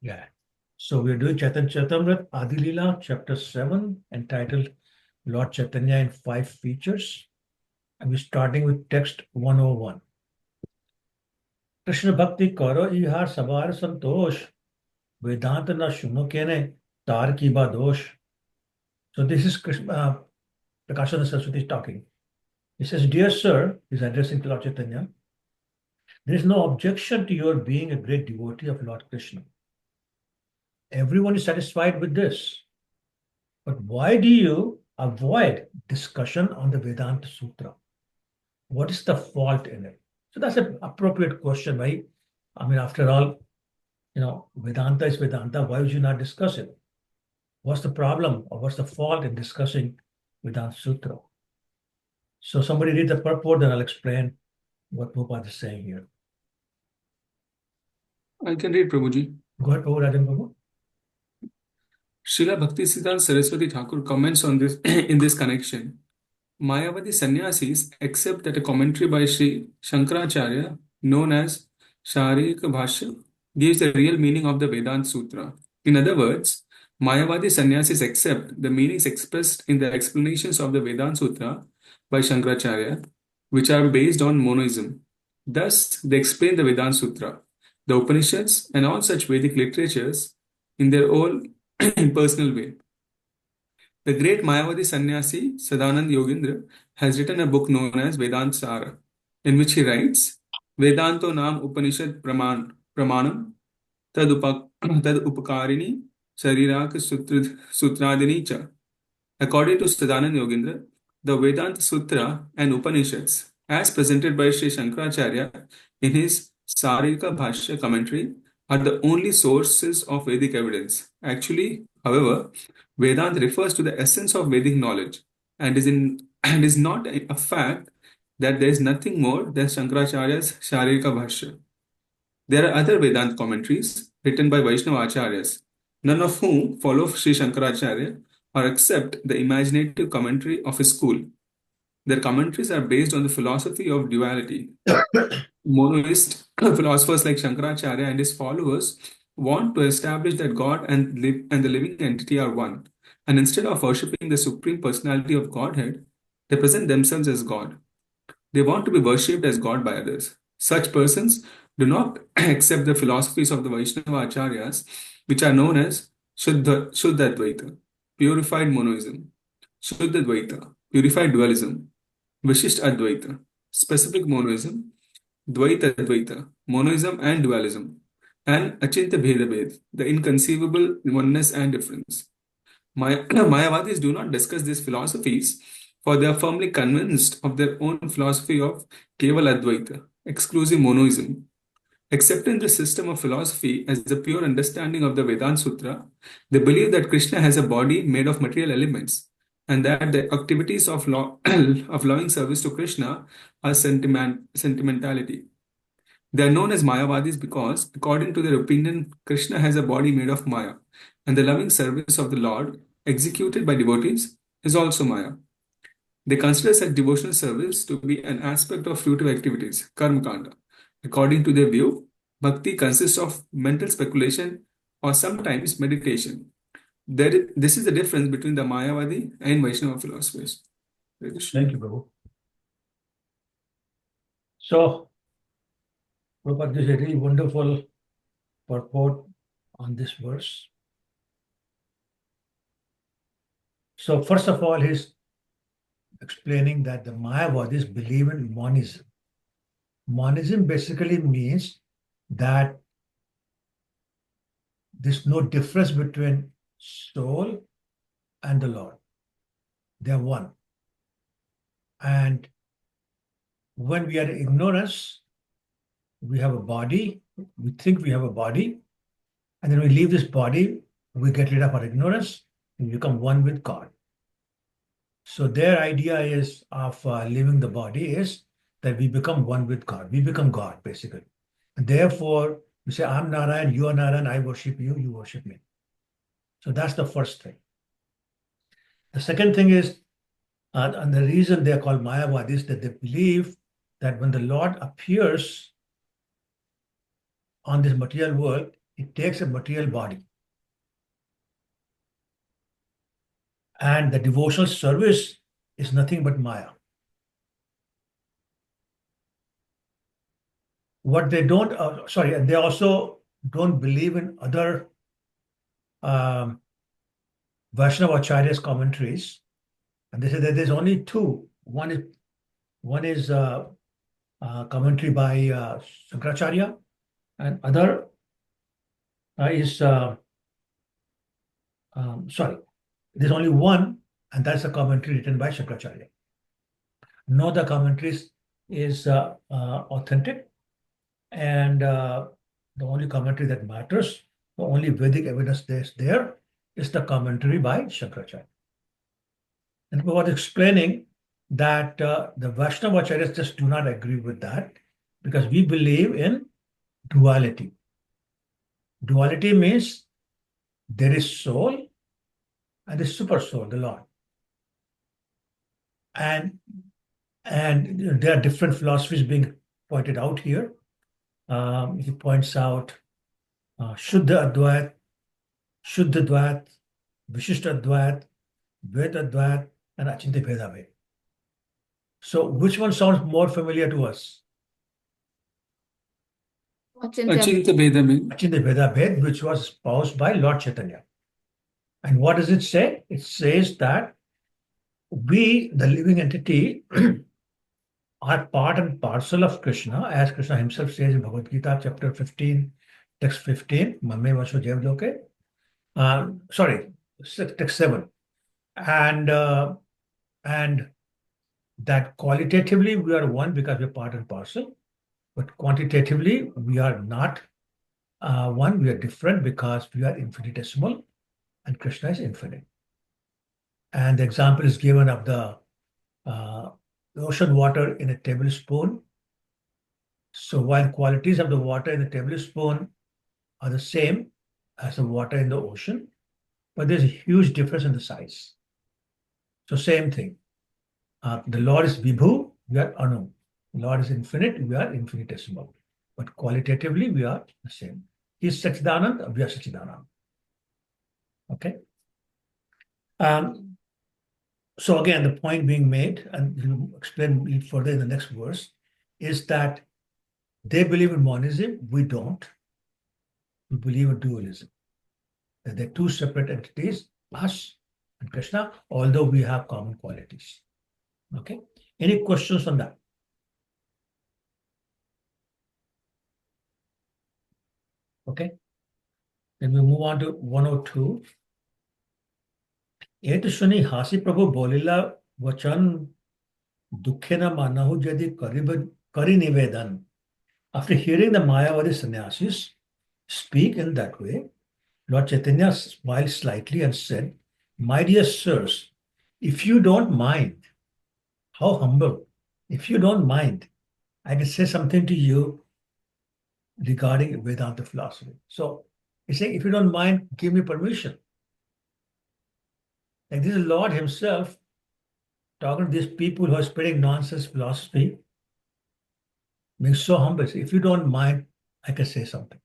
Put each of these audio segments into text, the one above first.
Yeah. So we're doing Charitamrita, Adi Lila, chapter 7, entitled Lord Chaitanya in 5 features. And we're starting with text 101. Krishna Bhakti Karo Ihar Sabar Santosh, Vedanta na Shuno Kene, Tar Ki Ba Dosh. So this is Prakashananda Saraswati talking. He says, Dear sir, he's addressing to Lord Chaitanya, there is no objection to your being a great devotee of Lord Krishna. Everyone is satisfied with this. But why do you avoid discussion on the Vedanta Sutra? What is the fault in it? So that's an appropriate question, right? I mean, after all, Vedanta is Vedanta. Why would you not discuss it? What's the problem or what's the fault in discussing Vedanta Sutra? So somebody read the purport, then I'll explain what Prabhupada is saying here. I can read, Prabhuji. Go ahead, Prabhu Rajan Prabhu. Srila Bhaktisiddhanta Saraswati Thakur comments on this in this connection. Mayavadi sannyasis accept that a commentary by Sri Shankaracharya, known as Sharika Bhashya, gives the real meaning of the Vedanta Sutra. In other words, Mayavadi sannyasis accept the meanings expressed in the explanations of the Vedanta Sutra by Shankaracharya, which are based on monoism. Thus, they explain the Vedanta Sutra, the Upanishads, and all such Vedic literatures in their own personal way. The great Mayavadi sannyasi Sadanand Yogindra has written a book known as Vedanta Sara, in which he writes, Vedanto nam Upanishad pramanam tad upakarini sharirak sutradini cha. According to Sadanand Yogindra, the Vedanta Sutra and Upanishads, as presented by Sri Shankaracharya in his Sarika Bhashya commentary, are the only sources of Vedic evidence. Actually, however, Vedanta refers to the essence of Vedic knowledge and is not a fact that there is nothing more than Shankaracharya's Sharika Bhashya. There are other Vedanta commentaries written by Vaishnava Acharyas, none of whom follow Sri Shankaracharya or accept the imaginative commentary of his school. Their commentaries are based on the philosophy of duality. Monoist philosophers like Shankaracharya and his followers want to establish that God and the living entity are one. And instead of worshipping the supreme personality of Godhead, they present themselves as God. They want to be worshipped as God by others. Such persons do not accept the philosophies of the Vaishnava Acharyas, which are known as Shuddha purified monoism, Shuddha Dvaita, purified dualism, Vishisht Advaita, specific monoism, Dvaita Advaita, monoism and dualism, and Achinta Bheda Bhed, the inconceivable oneness and difference. Mayavadis do not discuss these philosophies, for they are firmly convinced of their own philosophy of Keval Advaita, exclusive monoism. Accepting the system of philosophy as the pure understanding of the Vedanta Sutra, they believe that Krishna has a body made of material elements and that the activities of, of loving service to Krishna are sentimentality. They are known as Mayavadis because, according to their opinion, Krishna has a body made of Maya, and the loving service of the Lord, executed by devotees, is also Maya. They consider such devotional service to be an aspect of fruitive activities, karma kanda. According to their view, bhakti consists of mental speculation or sometimes meditation. This is the difference between the Mayavadi and Vaishnava philosophies. Thank you, Prabhu. So, Prabhupada gives a really wonderful purport on this verse. So, first of all, he's explaining that the Mayavadis believe in monism. Monism basically means that there's no difference between soul and the Lord. They are one. And when we are in ignorance, we have a body, we think we have a body, and then we leave this body, we get rid of our ignorance, and we become one with God. So their idea is of leaving the body is that we become one with God. We become God, basically. And therefore, you say, I'm Narayan, you are Narayan, I worship you, you worship me. So that's the first thing. The second thing is, and the reason they are called Mayavadis, that they believe that when the Lord appears on this material world, It takes a material body. And the devotional service is nothing but Maya. What they don't, and they also don't believe in other um, Vaishnava Acharya's commentaries. And they say that there's only two. One is commentary by Shankaracharya, and other is there's only one, and that's a commentary written by Shankaracharya. No other commentaries is authentic, and the only commentary that matters, the only Vedic evidence there's there is the commentary by Shankaracharya. And we were explaining that the Vaishnava Acharyas just do not agree with that because we believe in duality. Duality means there is soul and the super soul, the Lord. And there are different philosophies being pointed out here. He points out Shuddha Advait, Shuddha Dvait, Vishishta Advait, Veda Advait, and Achintya Bheda Bhed. So which one sounds more familiar to us? Achintya Bheda Bhed. Achintya Bheda Bhed, which was espoused by Lord Chaitanya. And what does it say? It says that we, the living entity, are part and parcel of Krishna, as Krishna himself says in Bhagavad Gita, chapter 15, text 15, Mame Vaso Jevloke. Text 7. And that qualitatively we are one because we're part and parcel, but quantitatively we are not one, we are different because we are infinitesimal and Krishna is infinite. And the example is given of the ocean water in a tablespoon. So while qualities of the water in the tablespoon are the same as the water in the ocean, but there's a huge difference in the size. So same thing. The Lord is Vibhu, we are Anu. The Lord is infinite, we are infinitesimal. But qualitatively, we are the same. He is Sachidanand, we are Sachidanand. Okay? So again, the point being made, and we'll explain further in the next verse, is that they believe in monism, we don't. We believe in dualism. That they're two separate entities, us and Krishna, although we have common qualities. Okay? Any questions on that? Okay? Then we move on to 102. Et shuni hasi prabhu bolila vachan dukhe na manahu jadi kari nivedan. After hearing the Mayavadi sannyasis speak in that way, Lord Chaitanya smiled slightly and said, "My dear sirs, if you don't mind, how humble, if you don't mind, I can say something to you regarding Vedanta philosophy." So he's saying, if you don't mind, give me permission. Like this is Lord himself talking to these people who are spreading nonsense philosophy, being so humble. So if you don't mind, I can say something.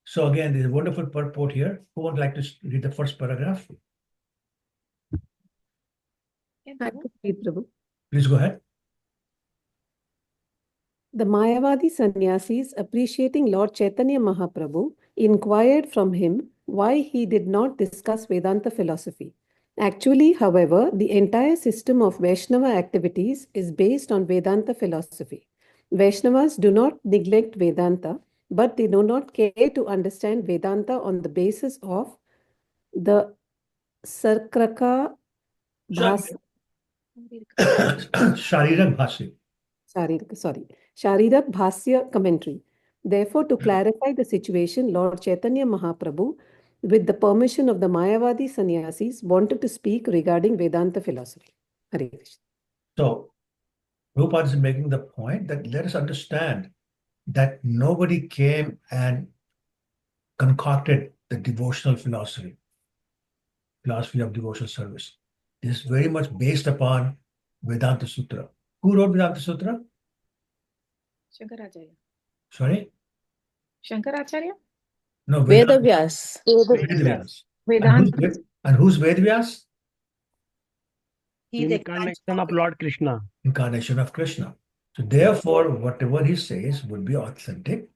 So again, there's a wonderful purport here. Who would like to read the first paragraph? Please go ahead. The Mayavadi sannyasis, appreciating Lord Chaitanya Mahaprabhu, inquired from him why he did not discuss Vedanta philosophy. Actually, however, the entire system of Vaishnava activities is based on Vedanta philosophy. Vaishnavas do not neglect Vedanta, but they do not care to understand Vedanta on the basis of the Sarkraka Bhasa. Sharirak Bhasi. Sharirak Bhasya commentary. Therefore, to clarify the situation, Lord Chaitanya Mahaprabhu, with the permission of the Mayavadi sannyasis, wanted to speak regarding Vedanta philosophy. Hare Krishna. So, Prabhupada is making the point that let us understand that nobody came and concocted the devotional philosophy of devotional service. This is very much based upon Vedanta Sutra. Who wrote Vedanta Sutra? Shankaracharya. Sorry? Shankaracharya? No, Vedavyas. Vedavyas. Vedanta. And who's Vedavyas? He's the Incarnation of Lord Krishna. Incarnation of Krishna. So therefore, whatever he says would be authentic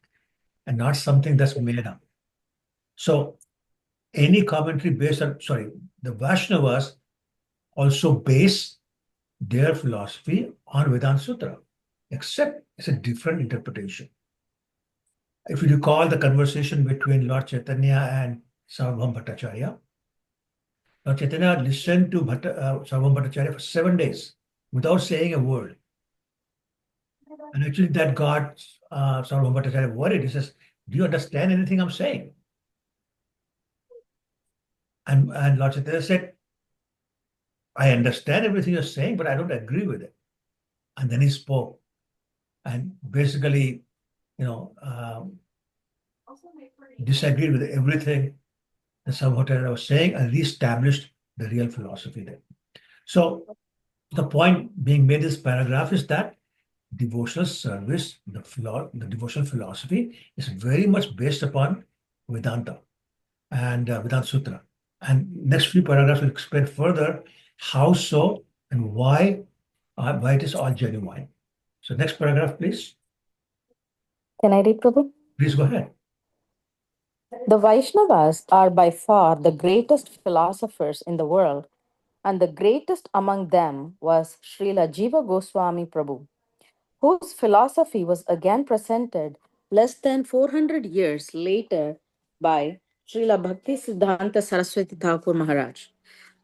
and not something that's made up. So any commentary based on, the Vaishnavas also base their philosophy on Vedanta Sutra, except it's a different interpretation. If you recall the conversation between Lord Chaitanya and Sarvabhauma Bhattacharya, Lord Chaitanya listened to Sarvabhauma Bhattacharya for 7 days without saying a word. And actually that got Sarvabhauma Bhattacharya worried. He says, do you understand anything I'm saying? And Lord Chaitanya said, I understand everything you're saying, but I don't agree with it. And then he spoke and basically, disagreed with everything that Sarvabhauma was saying and reestablished the real philosophy there. So the point being made in this paragraph is that devotional service, the devotional philosophy is very much based upon Vedanta and Vedanta Sutra. And next few paragraphs will explain further how so and why it is all genuine. So next paragraph, please. Can I read, Prabhu? Please go ahead. The Vaishnavas are by far the greatest philosophers in the world, and the greatest among them was Srila Jiva Goswami Prabhu, whose philosophy was again presented less than 400 years later by Srila Bhakti Siddhanta Saraswati Thakur Maharaj.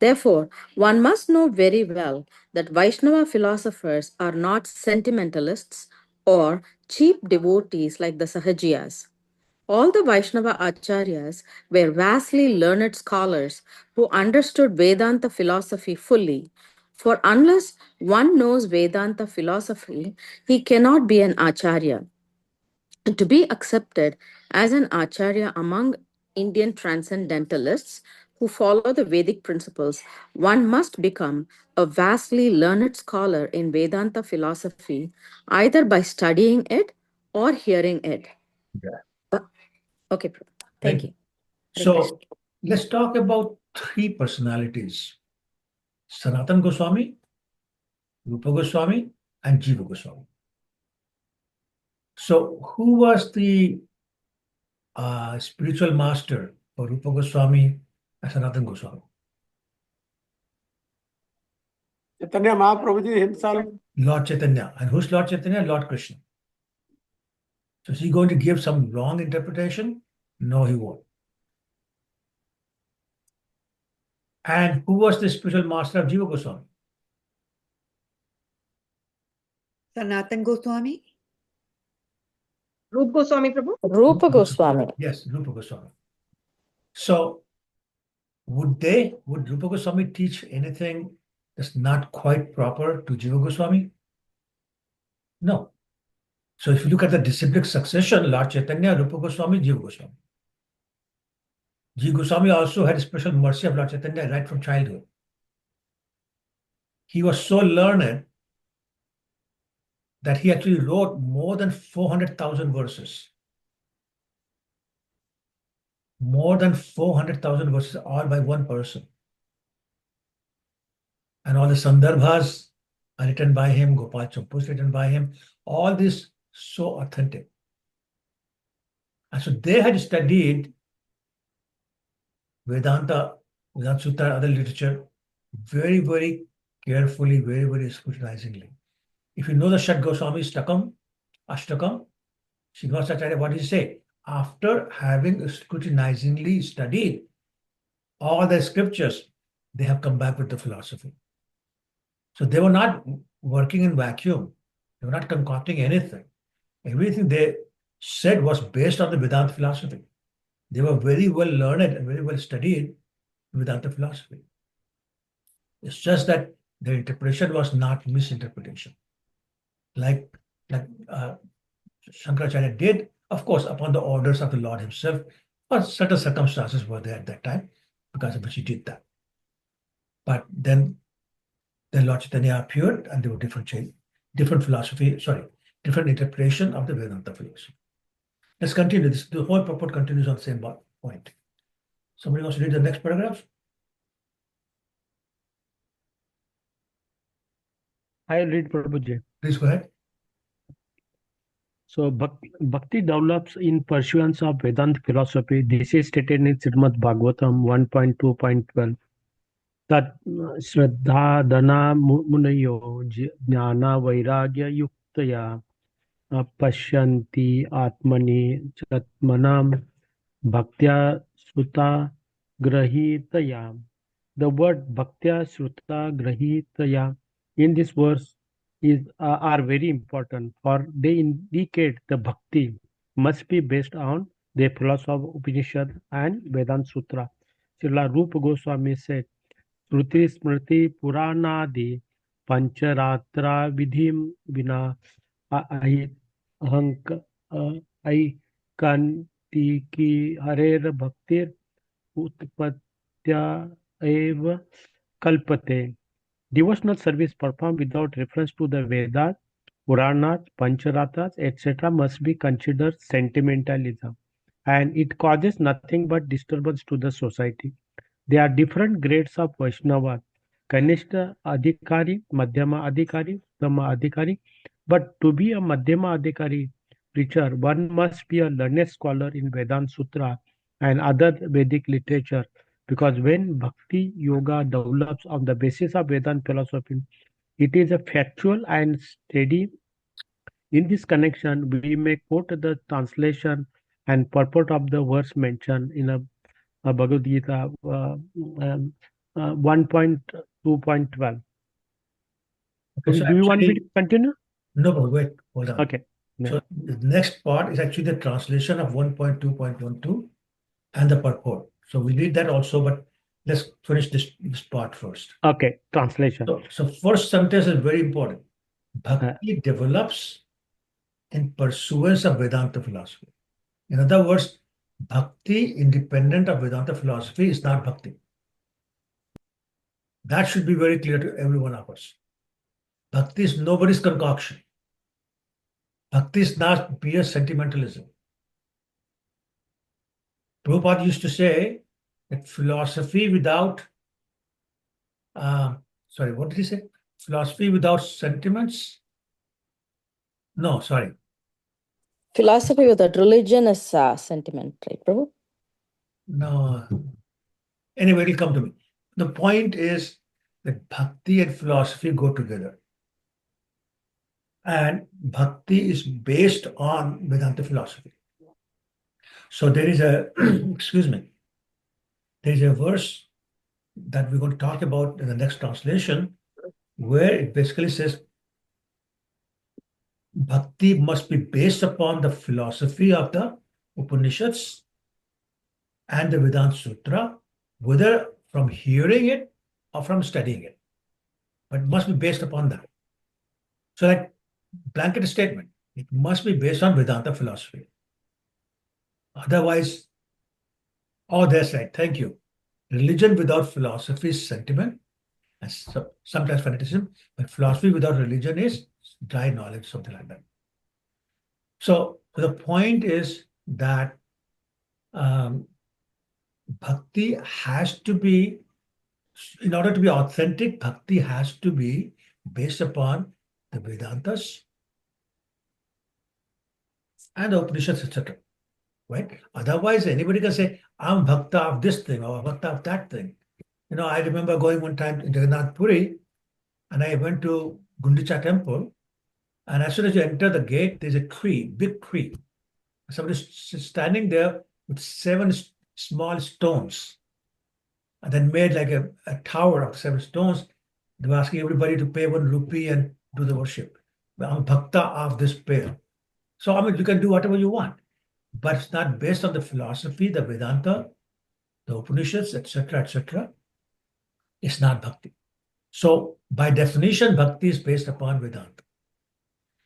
Therefore, one must know very well that Vaishnava philosophers are not sentimentalists or cheap devotees like the Sahajiyas. All the Vaishnava acharyas were vastly learned scholars who understood Vedanta philosophy fully. For unless one knows Vedanta philosophy, he cannot be an acharya. To be accepted as an acharya among Indian transcendentalists who follow the Vedic principles, one must become a vastly learned scholar in Vedanta philosophy, either by studying it or hearing it. Yeah. Okay, thank you. So let's talk about three personalities: Sanatana Goswami, Rupa Goswami, and Jiva Goswami. So who was the spiritual master for Rupa Goswami and Sanatana Goswami? Chaitanya Mahaprabhuji himself. Lord Chaitanya. And who's Lord Chaitanya? Lord Krishna. So is he going to give some wrong interpretation? No, he won't. And who was the spiritual master of Jiva Goswami? Sanatana Goswami? Rupa Goswami Prabhu? Rupa Goswami. Yes, Rupa Goswami. So would Rupa Goswami teach anything that's not quite proper to Jiva Goswami? No. So if you look at the disciplic succession, Lord Chaitanya, Rupa Goswami, Jiva Goswami. Jiva Goswami also had special mercy of Lord Chaitanya right from childhood. He was so learned that he actually wrote more than 400,000 verses. More than 400,000 verses, all by one person. And all the Sandarbhas are written by him, Gopal Champu is written by him. All this so authentic. And so they had studied Vedanta, Vedanta Sutra, other literature very, very carefully, very, very scrutinizingly. If you know the Shat Goswami Ashtakam, Srinivasacharya, what did he say? After having scrutinizingly studied all the scriptures, they have come back with the philosophy. So they were not working in vacuum. They were not concocting anything. Everything they said was based on the Vedanta philosophy. They were very well learned and very well studied Vedanta philosophy. It's just that their interpretation was not misinterpretation. Like Shankaracharya did, of course, upon the orders of the Lord himself, or certain circumstances were there at that time, because of which he did that. But then Lord Chaitanya appeared and there were different philosophy, different interpretation of the Vedanta philosophy. Let's continue. The whole purport continues on the same point. Somebody wants to read the next paragraph? I'll read Prabhuji. Please go ahead. So Bhakti develops in pursuance of Vedanta philosophy. This is stated in Srimad Bhagavatam 1.2.12. Tat Shraddha Dana Munayo Jnana Vairagya Yuktaya Pashyanti Atmani Chatmanam Bhaktya Sruta Grahitaya. The word Bhaktya Sruta Grahitaya in this verse are very important, for they indicate the bhakti must be based on the philosophy of Upanishad and Vedanta Sutra. Srila Rupa Goswami said, Shruti Smriti Puranadi Pancharatra Vidhim Vina Aikantiki Harer Bhaktir Utpatya Eva Kalpate. Devotional service performed without reference to the Vedas, Puranas, Pancharathas, etc. must be considered sentimentalism, and it causes nothing but disturbance to the society. There are different grades of Vaishnava, Kanishta Adhikari, Madhyama Adhikari, Uttama Adhikari. But to be a Madhyama Adhikari preacher, one must be a learned scholar in Vedanta Sutra and other Vedic literature, because when Bhakti Yoga develops on the basis of Vedanta philosophy, it is a factual and steady. In this connection, we may quote the translation and purport of the verse mentioned in a Bhagavad Gita 1.2.12. Okay, so Do you want me actually, to continue? no, but wait, hold on. Okay. So the next part is actually the translation of 1.2.12 and the purport. So we read that also, but let's finish this part first. Okay, translation. So first sentence is very important. Bhakti develops in pursuance of Vedanta philosophy. In other words, Bhakti independent of Vedanta philosophy is not Bhakti. That should be very clear to every one of us. Bhakti is nobody's concoction. Bhakti is not pure sentimentalism. Prabhupada used to say that philosophy without, what did he say? Philosophy without sentiments? No, sorry. Philosophy without religion is sentiment, right, Prabhu? No. Anyway, it'll come to me. The point is that bhakti and philosophy go together. And bhakti is based on Vedanta philosophy. So there is a, excuse me, there is a verse that we're going to talk about in the next translation, where it basically says bhakti must be based upon the philosophy of the Upanishads and the Vedanta Sutra, whether from hearing it or from studying it, but it must be based upon that. So like blanket statement, it must be based on Vedanta philosophy. Otherwise, oh, that's right, thank you. Religion without philosophy is sentiment, and sometimes fanaticism, but philosophy without religion is dry knowledge, something like that. So the point is that bhakti has to be, in order to be authentic, bhakti has to be based upon the Vedantas and the Upanishads, etc. Right? Otherwise, anybody can say, I'm bhakta of this thing or bhakta of that thing. You know, I remember going one time to Jagannath Puri, and I went to Gundicha temple, and as soon as you enter the gate, there's a tree, big tree. Somebody's standing there with 7 small stones, and then made like a tower of 7 stones. They were asking everybody to pay 1 rupee and do the worship. I'm bhakta of this pair. So, I mean, you can do whatever you want, but it's not based on the philosophy, the Vedanta, the Upanishads, etc., etc. It's not bhakti. So, by definition, bhakti is based upon Vedanta.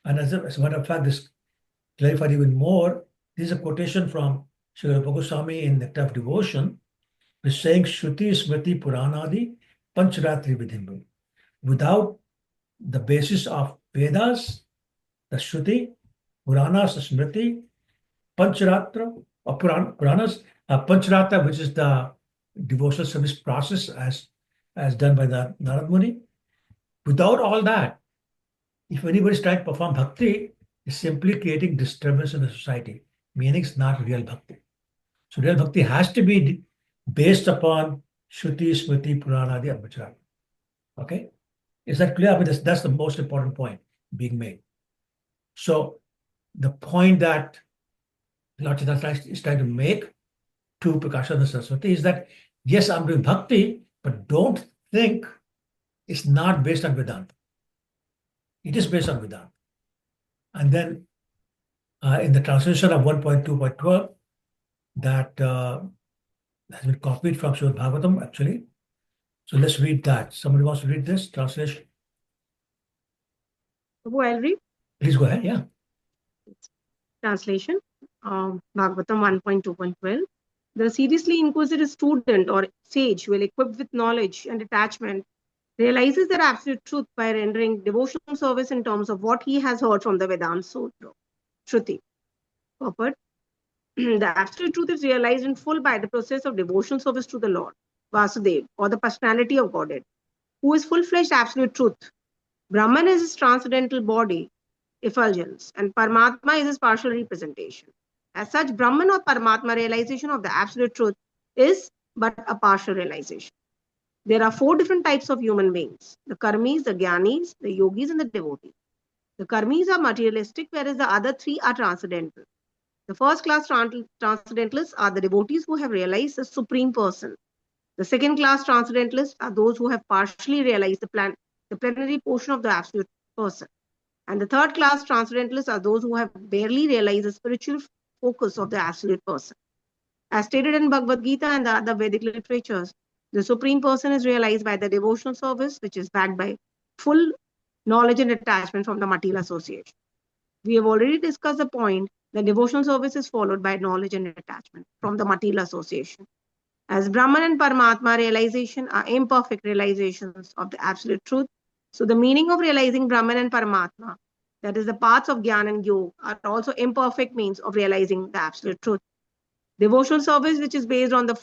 And as a matter of fact, this clarified even more. This is a quotation from Sri Rupa Goswami in Nectar of Devotion, which is saying, Shruti Smriti Puranadi Pancharatri Vidhimbu. Without the basis of Vedas, the Shruti, Puranas, the Smriti, Pancharatra or Puranas, Pancharatra, which is the devotional service process as done by the Narad Muni. Without all that, if anybody is trying to perform bhakti, it's simply creating disturbance in the society, meaning it's not real bhakti. So real bhakti has to be based upon Shruti, Smriti, Purana, the Pancharatra. Okay? Is that clear? I mean, that's the most important point being made. So the point that Lord Chaitanya is trying to make to Prakashananda Saraswati is that, yes, I'm doing bhakti, but don't think it's not based on Vedanta. It is based on Vedanta. And then in the translation of 1.2.12, that has been copied from Srimad Bhagavatam, actually. So let's read that. Somebody wants to read this translation? Prabhu, I'll read. Please go ahead, yeah. Translation, Bhagavatam 1.2.12. The seriously inquisitive student or sage, well equipped with knowledge and attachment, realizes their absolute truth by rendering devotional service in terms of what he has heard from the Vedanta Sutra. Shruti. Purport. The absolute truth is realized in full by the process of devotional service to the Lord, Vasudev, or the personality of Godhead, who is full-fledged absolute truth. Brahman is his transcendental body, effulgence, and Paramatma is his partial representation. As such, Brahman or Paramatma realization of the absolute truth is but a partial realization. There are 4 different types of human beings: the karmis, the jnanis, the yogis, and the devotees. The karmis are materialistic, whereas the other 3 are transcendental. The first class transcendentalists are the devotees who have realized the Supreme Person. The second class transcendentalists are those who have partially realized the plenary portion of the Absolute Person. And the third class transcendentalists are those who have barely realized the spiritual focus of the Absolute Person. As stated in Bhagavad Gita and the other Vedic literatures, the Supreme Person is realized by the devotional service, which is backed by full knowledge and attachment from the material association. We have already discussed the point that devotional service is followed by knowledge and attachment from the material association. As Brahman and Paramatma realization are imperfect realizations of the absolute truth, so the meaning of realizing Brahman and Paramatma, that is the paths of Jnana and Yoga, are also imperfect means of realizing the absolute truth. Devotional service, which is based on the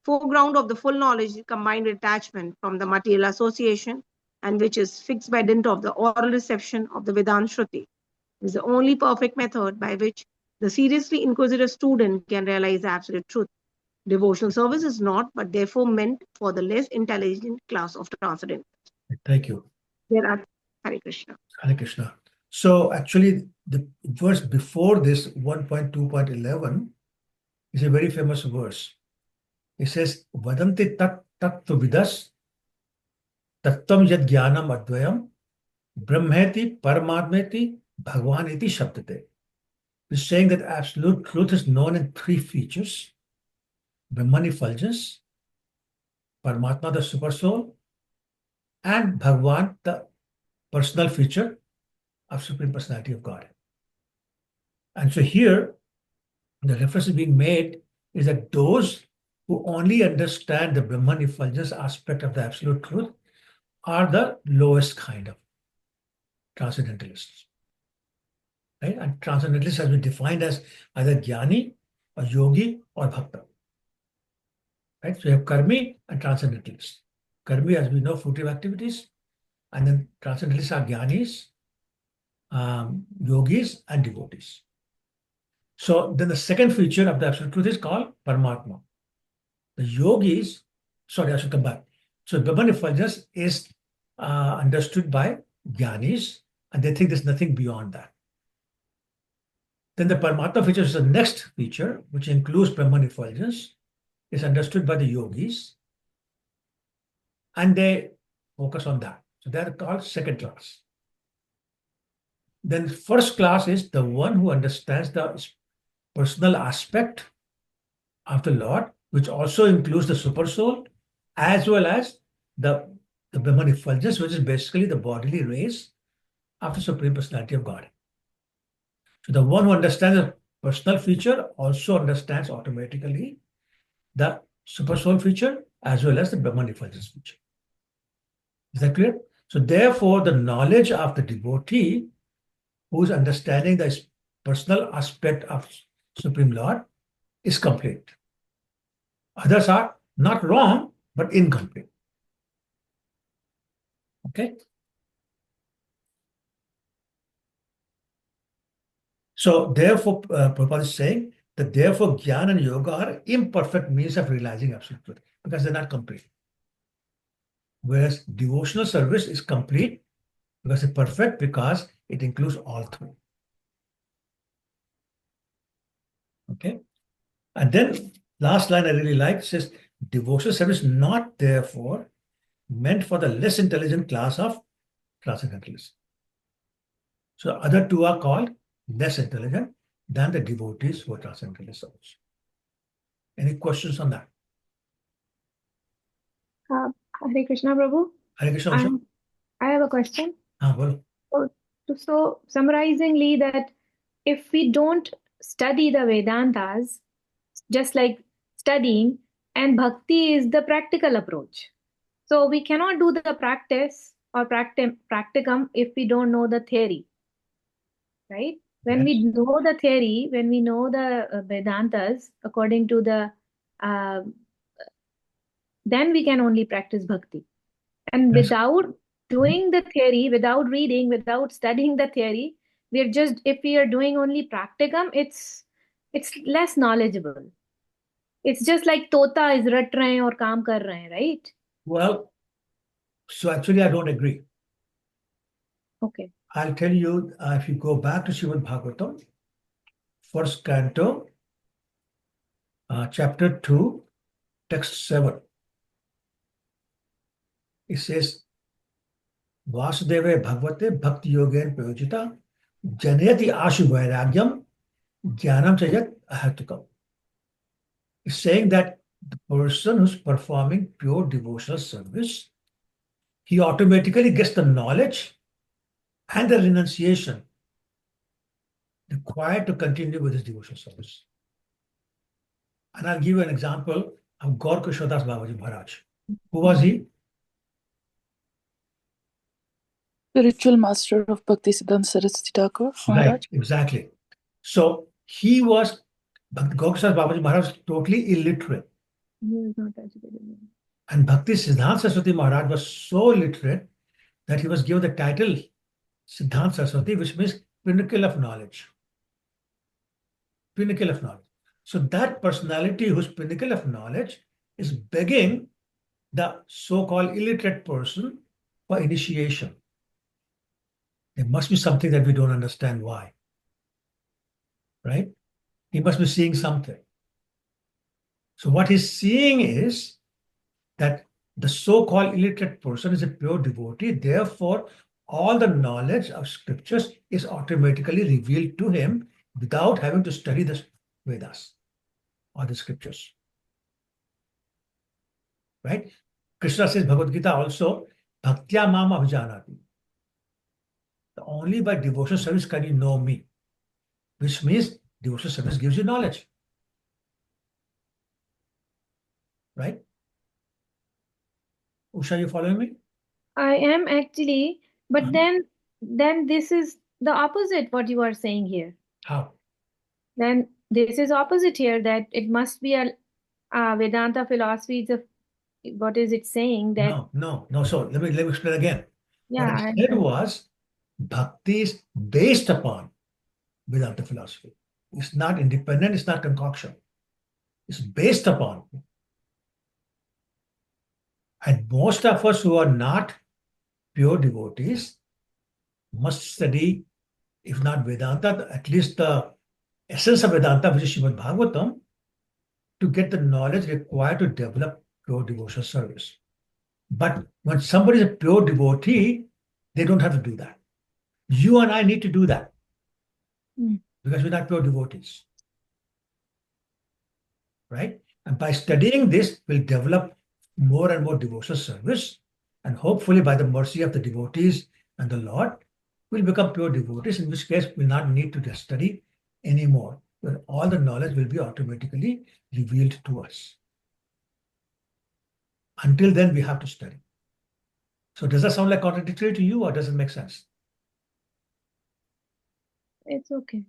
foreground of the full knowledge combined with attachment from the material association, and which is fixed by dint of the oral reception of the Vedanta Shruti, is the only perfect method by which the seriously inquisitive student can realize the absolute truth. Devotional service is not, but therefore meant for the less intelligent class of transcendent. Thank you. There are Hare Krishna. Hare Krishna. So actually, the verse before this, 1.2.11, is a very famous verse. It says, Vadanti tat vidas tattam yad jnanam advayam brahmeti paramatmeti bhagwan iti shabdate. It's saying that absolute truth is known in 3 features: Brahman effulgence, Paramatma the super soul, and Bhagwan the personal feature of Supreme Personality of God. And so here, the reference being made is that those who only understand the Brahman effulgence aspect of the absolute truth are the lowest kind of transcendentalists. Right? And transcendentalist has been defined as either jnani, or yogi, or bhakta. Right? So you have karmi and transcendentalists. Karmi, as we know, fruitive activities, and then transcendentalists are jnanis, yogis, and devotees. So then the second feature of the absolute truth is called Paramatma. The yogis, sorry, I should come back. So Brahman effulgence is understood by jnanis, and they think there's nothing beyond that. Then the Paramatma feature is the next feature, which includes Brahman effulgence, is understood by the yogis, and they focus on that. So they're called second class. Then first class is the one who understands the personal aspect of the Lord, which also includes the super soul, as well as the Brahman effulgence, which is basically the bodily rays of the Supreme Personality of God. So the one who understands the personal feature also understands automatically the super soul feature as well as the Brahman effulgence feature. Is that clear? So therefore, the knowledge of the devotee who is understanding the personal aspect of Supreme Lord, is complete. Others are not wrong, but incomplete. Okay? So therefore, Prabhupada is saying that therefore Jnana and Yoga are imperfect means of realizing absolute truth because they're not complete. Whereas devotional service is complete because it's perfect because it includes all three. Okay? And then last line I really like says devotional service not therefore meant for the less intelligent class of transcendentalists. So the other two are called less intelligent than the devotees who are transcendentalist souls. Any questions on that? Hare Krishna, Prabhu. Hare Krishna, Usha. I have a question. Bolo. So summarizingly, that if we don't study the Vedantas, just like studying, and bhakti is the practical approach. So we cannot do the practice or practicum if we don't know the theory, right? When we know the theory, when we know the Vedantas according to the, then we can only practice bhakti. And without doing the theory, without reading, without studying the theory, we're just, if we are doing only practicum, it's less knowledgeable. It's just like tota is rat rahe hain aur kaam kar rahe hain, right? Well, so actually I don't agree. Okay. I'll tell you, if you go back to Srimad Bhagavatam, first canto, chapter 2, text 7. It says, Vasudeva Bhagavate Bhakti Yogen Prayojita Janeti Ashu Vairagyam Jnanam Chayat Ahatukam. It's saying that the person who's performing pure devotional service, he automatically gets the knowledge and the renunciation required to continue with his devotional service. And I'll give you an example of Gaur Krishnadas Babaji Maharaj. Who was he? Spiritual master of Bhakti Siddhanta Saraswati Thakur. Right, exactly. So he was, Gaur Krishnadas Babaji Maharaj was totally illiterate. He was not educated. And Bhakti Siddhanta Saraswati Maharaj was so literate that he was given the title Siddhanta Saraswati, which means pinnacle of knowledge. Pinnacle of knowledge. So that personality whose pinnacle of knowledge is begging the so-called illiterate person for initiation. There must be something that we don't understand why. Right? He must be seeing something. So what he's seeing is that the so-called illiterate person is a pure devotee. Therefore, all the knowledge of scriptures is automatically revealed to him without having to study the Vedas or the scriptures. Right? Krishna says Bhagavad Gita also, Bhaktya Mam Abhijanati. Only by devotional service can you know me, which means devotional service gives you knowledge. Right? Usha, you following me? I am actually, but then this is the opposite what you are saying here. How? Then this is opposite here, that it must be a Vedanta philosophy. What is it saying? That No. So let me explain again. yeah, What I said was bhakti is based upon Vedanta philosophy. It's not independent, it's not concoction. It's based upon. And most of us who are not pure devotees must study, if not Vedanta, at least the essence of Vedanta, which is Srimad Bhagavatam, to get the knowledge required to develop pure devotional service. But when somebody is a pure devotee, they don't have to do that. You and I need to do that because we're not pure devotees. Right? And by studying this, we'll develop more and more devotional service. And hopefully, by the mercy of the devotees and the Lord, we'll become pure devotees, in which case we'll not need to study anymore. But all the knowledge will be automatically revealed to us. Until then, we have to study. So does that sound like contradictory to you, or does it make sense? it's okay.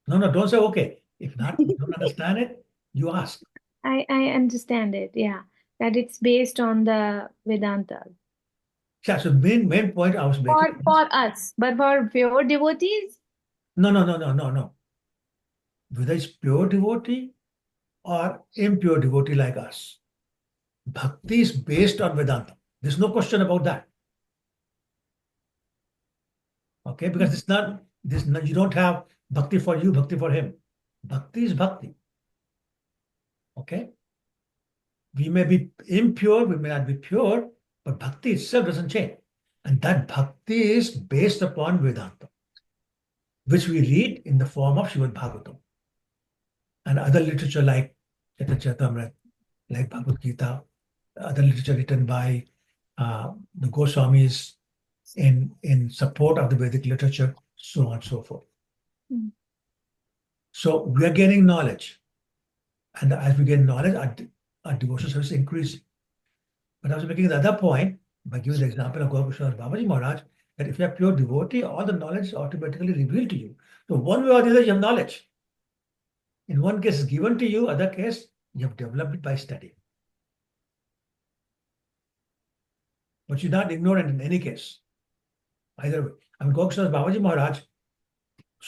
No, don't say okay. If not, you don't understand it, you ask. I understand it, yeah. That it's based on the Vedanta. Yeah, so main point I was making For us, but for pure devotees, no. Whether it's pure devotee or impure devotee like us, Bhakti is based on Vedanta. There's no question about that. Okay, because it's not this. You don't have Bhakti for you, Bhakti for him. Bhakti is Bhakti. Okay, we may be impure, we may not be pure, but Bhakti itself doesn't change, and that Bhakti is based upon Vedanta, which we read in the form of Srimad Bhagavatam and other literature like Charitamrita, like Bhagavad Gita, other literature written by the Goswamis in support of the Vedic literature, so on and so forth. Mm. So we are gaining knowledge, and as we gain knowledge, our devotional service increases. But I was making the other point by giving the example of Gaurakrishna Babaji Maharaj that if you are pure devotee, all the knowledge is automatically revealed to you. So one way or the other, you have knowledge. In one case, it's given to you; other case, you have developed it by study. But you're not ignorant in any case. Either way, I mean, Gaurakrishna Babaji Maharaj,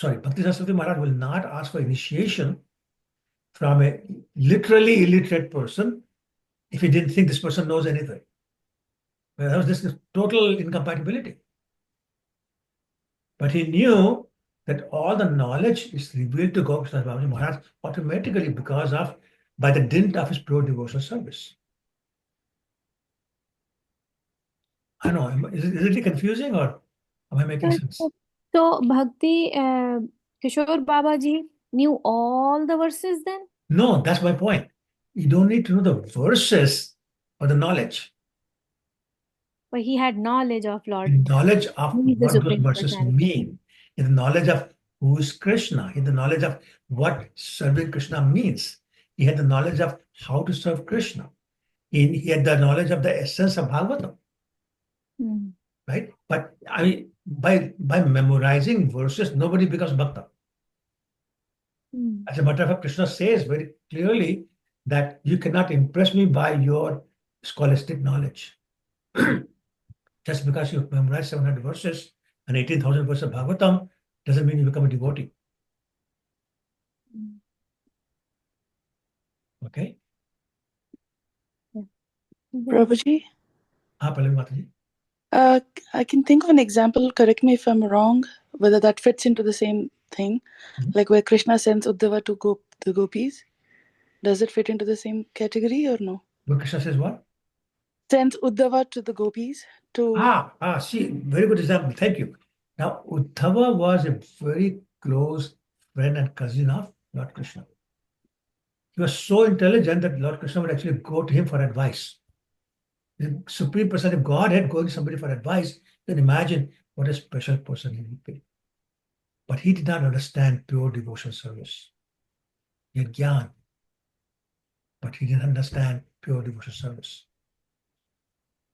Bhakti Saraswati Maharaj will not ask for initiation from a literally illiterate person if he didn't think this person knows anything. Well, this is total incompatibility. But he knew that all the knowledge is revealed to Gaurakrishna Babaji Maharaj automatically by the dint of his pure devotional service. I know, is it really confusing or am I making sense? so Bhakti, Kishore Babaji knew all the verses then? No, that's my point. You don't need to know the verses or the knowledge. But he had knowledge of Lord. The knowledge of He is the what those Supreme verses Personality. mean. The knowledge of who is Krishna. He had the knowledge of what serving Krishna means. He had the knowledge of how to serve Krishna. He had the knowledge of the essence of Bhagavatam. Hmm. Right? But by memorizing verses, nobody becomes bhakta. Hmm. As a matter of fact, Krishna says very clearly that you cannot impress me by your scholastic knowledge. Just because you memorize 700 verses and 18,000 verses of Bhagavatam doesn't mean you become a devotee. Okay? Prabhuji, Pallavi Mataji. I can think of an example, correct me if I'm wrong, whether that fits into the same thing, like where Krishna sends Uddhava to the gopis. Does it fit into the same category or no? Where Krishna says what? Sends Uddhava to the gopis to... See, very good example. Thank you. Now, Uddhava was a very close friend and cousin of Lord Krishna. He was so intelligent that Lord Krishna would actually go to him for advice. The Supreme Personality of Godhead going to somebody for advice, then imagine what a special person he would be. But he did not understand pure devotional service. He had jnana, but he didn't understand pure devotional service.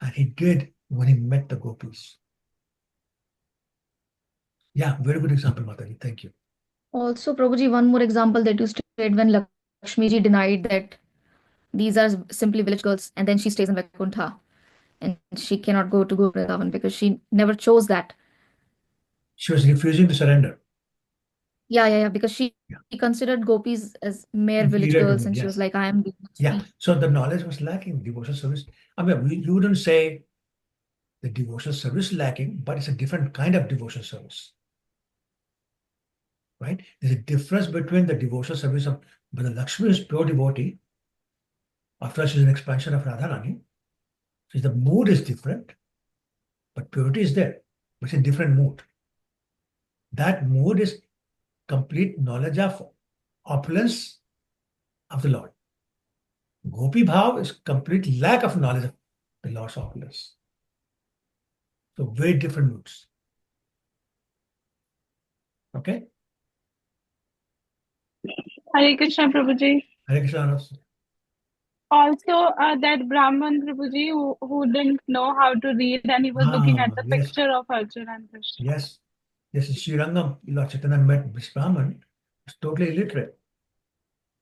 And he did when he met the gopis. Yeah, very good example, Mataji. Thank you. Also, Prabhuji, one more example that you stated when Lakshmiji denied that these are simply village girls, and then she stays in Vaikuntha, and she cannot go to Vrindavan because she never chose that. She was refusing to surrender. Yeah, because she considered gopis as mere village Inferior to girls, me, and she yes. was like, I am. Yeah, so the knowledge was lacking, devotional service. I mean, you wouldn't say the devotional service lacking, but it's a different kind of devotional service. Right? There's a difference between the devotional service of, but the Lakshmi is pure devotee. After all, she's an expansion of Radharani. So the mood is different, but purity is there. But it's a different mood. That mood is complete knowledge of opulence of the Lord. Gopi Bhav is complete lack of knowledge of the Lord's opulence. So very different moods. Okay? Hare Krishna Prabhuji. Hare Krishna. Also, that Brahman Prabhuji who didn't know how to read and he was looking at the Yes. picture of Arjuna and Krishna. Yes. Yes, in Srirangam, Lord Chaitanya met this Brahman, was totally illiterate.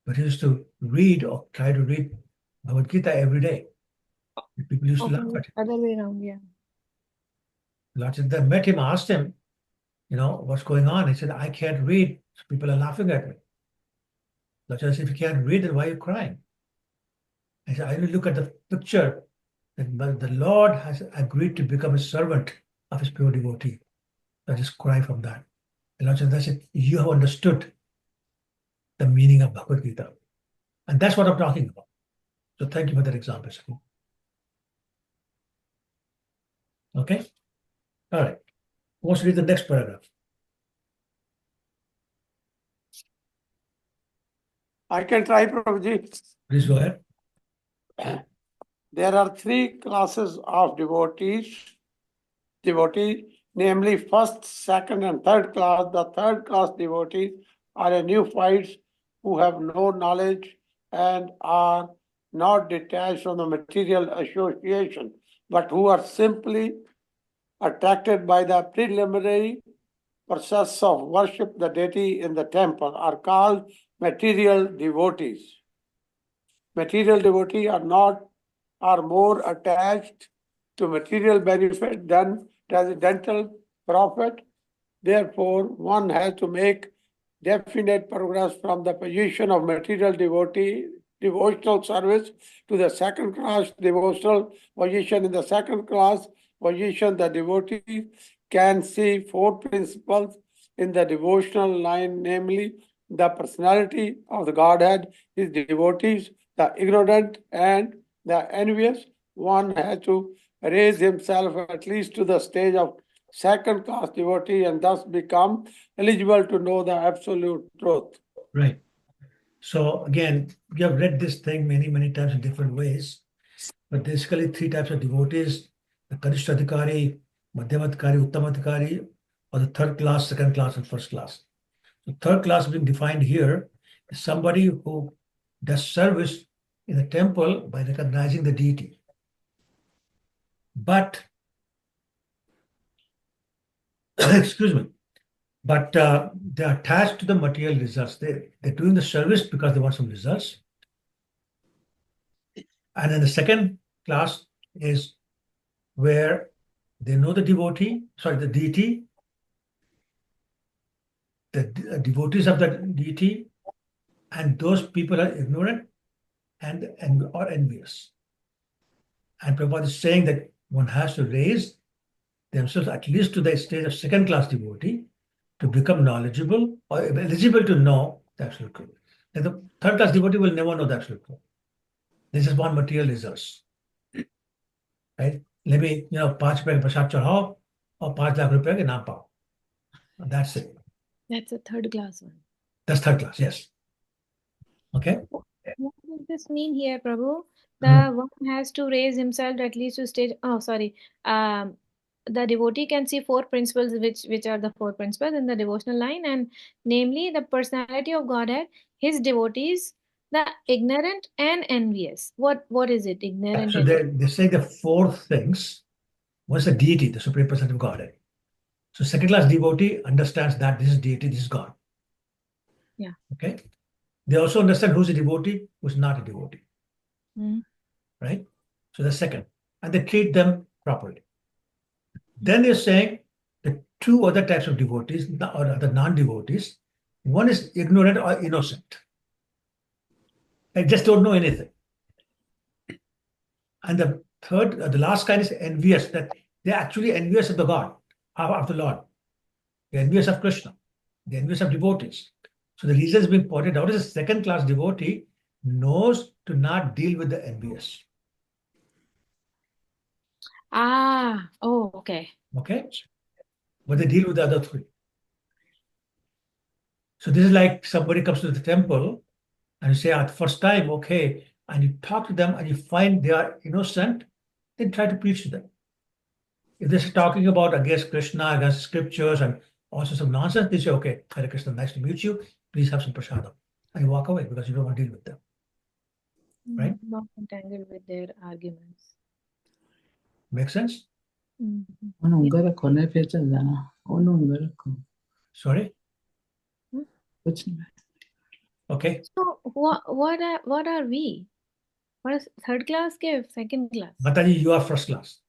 but he used to read or try to read Bhagavad Gita every day. People used to laugh at him. Other way around, yeah. Lord Chaitanya met him, asked him, what's going on? He said, I can't read. So people are laughing at me. Lord Chaitanya said, if you can't read, then why are you crying? He said, I only look at the picture that the Lord has agreed to become a servant of his pure devotee. I just cry from that. And Lord Chaitanya said, you have understood the meaning of Bhagavad Gita. And that's what I'm talking about. So thank you for that example. Okay? All right. Who wants to read the next paragraph? I can try, Prabhuji. Please go ahead. There are three classes of devotees, namely first, second, and third class. The third class devotees are neophytes who have no knowledge and are not detached from the material association, but who are simply attracted by the preliminary process of worship the deity in the temple, are called material devotees. Material devotees are more attached to material benefit than transcendental profit. Therefore, one has to make definite progress from the position of material devotional service to the second class devotional position. In the second class position, the devotee can see four principles in the devotional line, namely the personality of the Godhead, his devotees, the ignorant, and the envious. One has to raise himself at least to the stage of second class devotee and thus become eligible to know the absolute truth. Right. So again, we have read this thing many, many times in different ways. But basically, three types of devotees: the Kanishtadhikari, Madhyamadhikari, Uttamadhikari, or the third class, second class, and first class. The third class being defined here is somebody who does service in the temple by recognizing the deity. But, excuse me, but they're attached to the material results. They're doing the service because they want some results. And then the second class is where they know the deity, the devotees of the deity, and those people are ignorant or envious. And Prabhupada is saying that one has to raise themselves at least to the stage of second class devotee to become knowledgeable or eligible to know the absolute truth. And the third class devotee will never know the absolute truth. This is one material results. Right? Let me, 5 रुपए का प्रसाद चढ़ाओ और 5 लाख रुपए के नाम पाओ. That's it. That's a third class one. That's third class, yes. Okay. What does this mean here, Prabhu? The one has to raise himself at least to stage. Oh, sorry. The devotee can see four principles, which are the four principles in the devotional line, and namely the personality of Godhead, his devotees, the ignorant and envious. What is it? Ignorant So and they say the four things. One is the deity, the supreme person of Godhead. So second class devotee understands that this is deity, this is God. Yeah. Okay. They also understand who's a devotee, who's not a devotee. Mm. Right? So the second. And they treat them properly. Then they're saying the two other types of devotees, or the non-devotees, one is ignorant or innocent. They just don't know anything. And the third, the last kind is envious, that they're actually envious of the God, of the Lord. They're envious of Krishna. They're envious of devotees. So the reason is being pointed out is a second class devotee knows to not deal with the envious. Oh, okay. Okay? But they deal with the other three. So this is like somebody comes to the temple and you say, at the first time, okay, and you talk to them and you find they are innocent, then try to preach to them. If they're talking about against Krishna, against scriptures and all sorts of nonsense, they say, okay, Hare Krishna, nice to meet you. Please have some prasadam. And you walk away because you don't want to deal with them. Right? Not entangled with their arguments. Make sense? Sorry? Okay? So what are we? What is third class ke second class? Mataji, you are first class.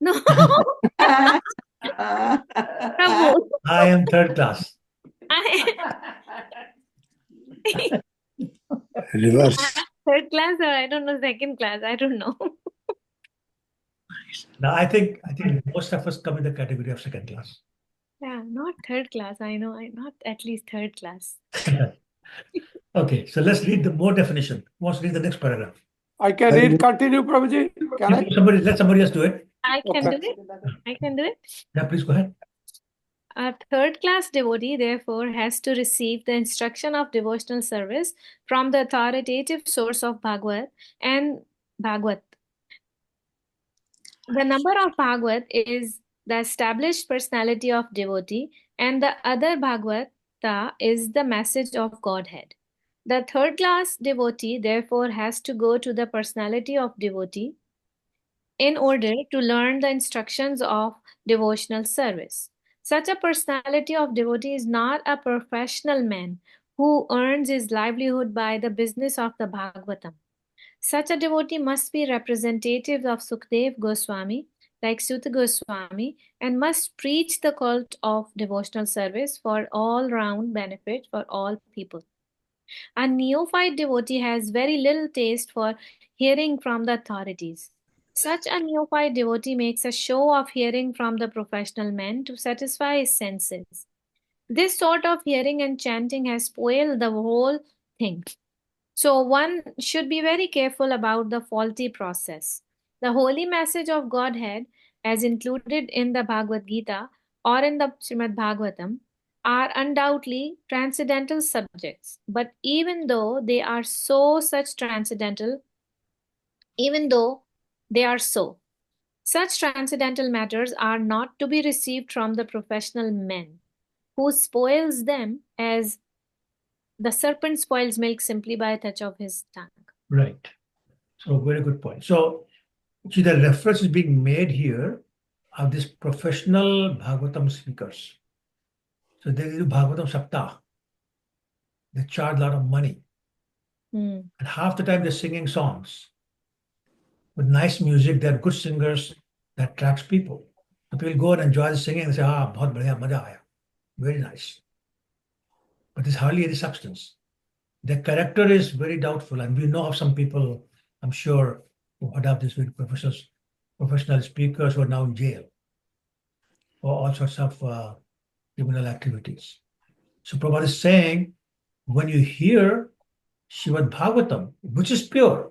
No. Prabhu. I am third class. Reverse. Third class or I don't know, second class. I don't know. Now, I think most of us come in the category of second class. Yeah, not third class. I know. Not at least third class. Okay, so let's read the more definition. Who wants to read the next paragraph? I can read, continue, Prabhuji. Can I? Let somebody else do it. I can Okay. do it. I can do it. Yeah, please go ahead. A third class devotee, therefore, has to receive the instruction of devotional service from the authoritative source of Bhagavad and Bhagavat. The number of Bhagavat is the established personality of devotee, and the other Bhagavata is the message of Godhead. The third class devotee, therefore, has to go to the personality of devotee in order to learn the instructions of devotional service. Such a personality of devotee is not a professional man who earns his livelihood by the business of the Bhagavatam. Such a devotee must be representative of Sukdev Goswami, like Sutta Goswami, and must preach the cult of devotional service for all-round benefit for all people. A neophyte devotee has very little taste for hearing from the authorities. Such a neophyte devotee makes a show of hearing from the professional men to satisfy his senses. This sort of hearing and chanting has spoiled the whole thing. So one should be very careful about the faulty process. The holy message of Godhead, as included in the Bhagavad Gita or in the Srimad Bhagavatam, are undoubtedly transcendental subjects. But even though they are so, such transcendental matters are not to be received from the professional men, who spoils them as the serpent spoils milk simply by a touch of his tongue. Right. So very good point. So see, the reference is being made here of these professional Bhagavatam speakers. So they do Bhagavatam Saptah. They charge a lot of money. And half the time they're singing songs with nice music. They're good singers that attracts people. So people go and enjoy the singing and say, bahut badhiya, maza aaya. Very nice. But there's hardly any substance. Their character is very doubtful. And we know of some people, I'm sure, who adopt these very professional speakers who are now in jail for all sorts of criminal activities. So Prabhupada is saying, when you hear Srimad Bhagavatam, which is pure,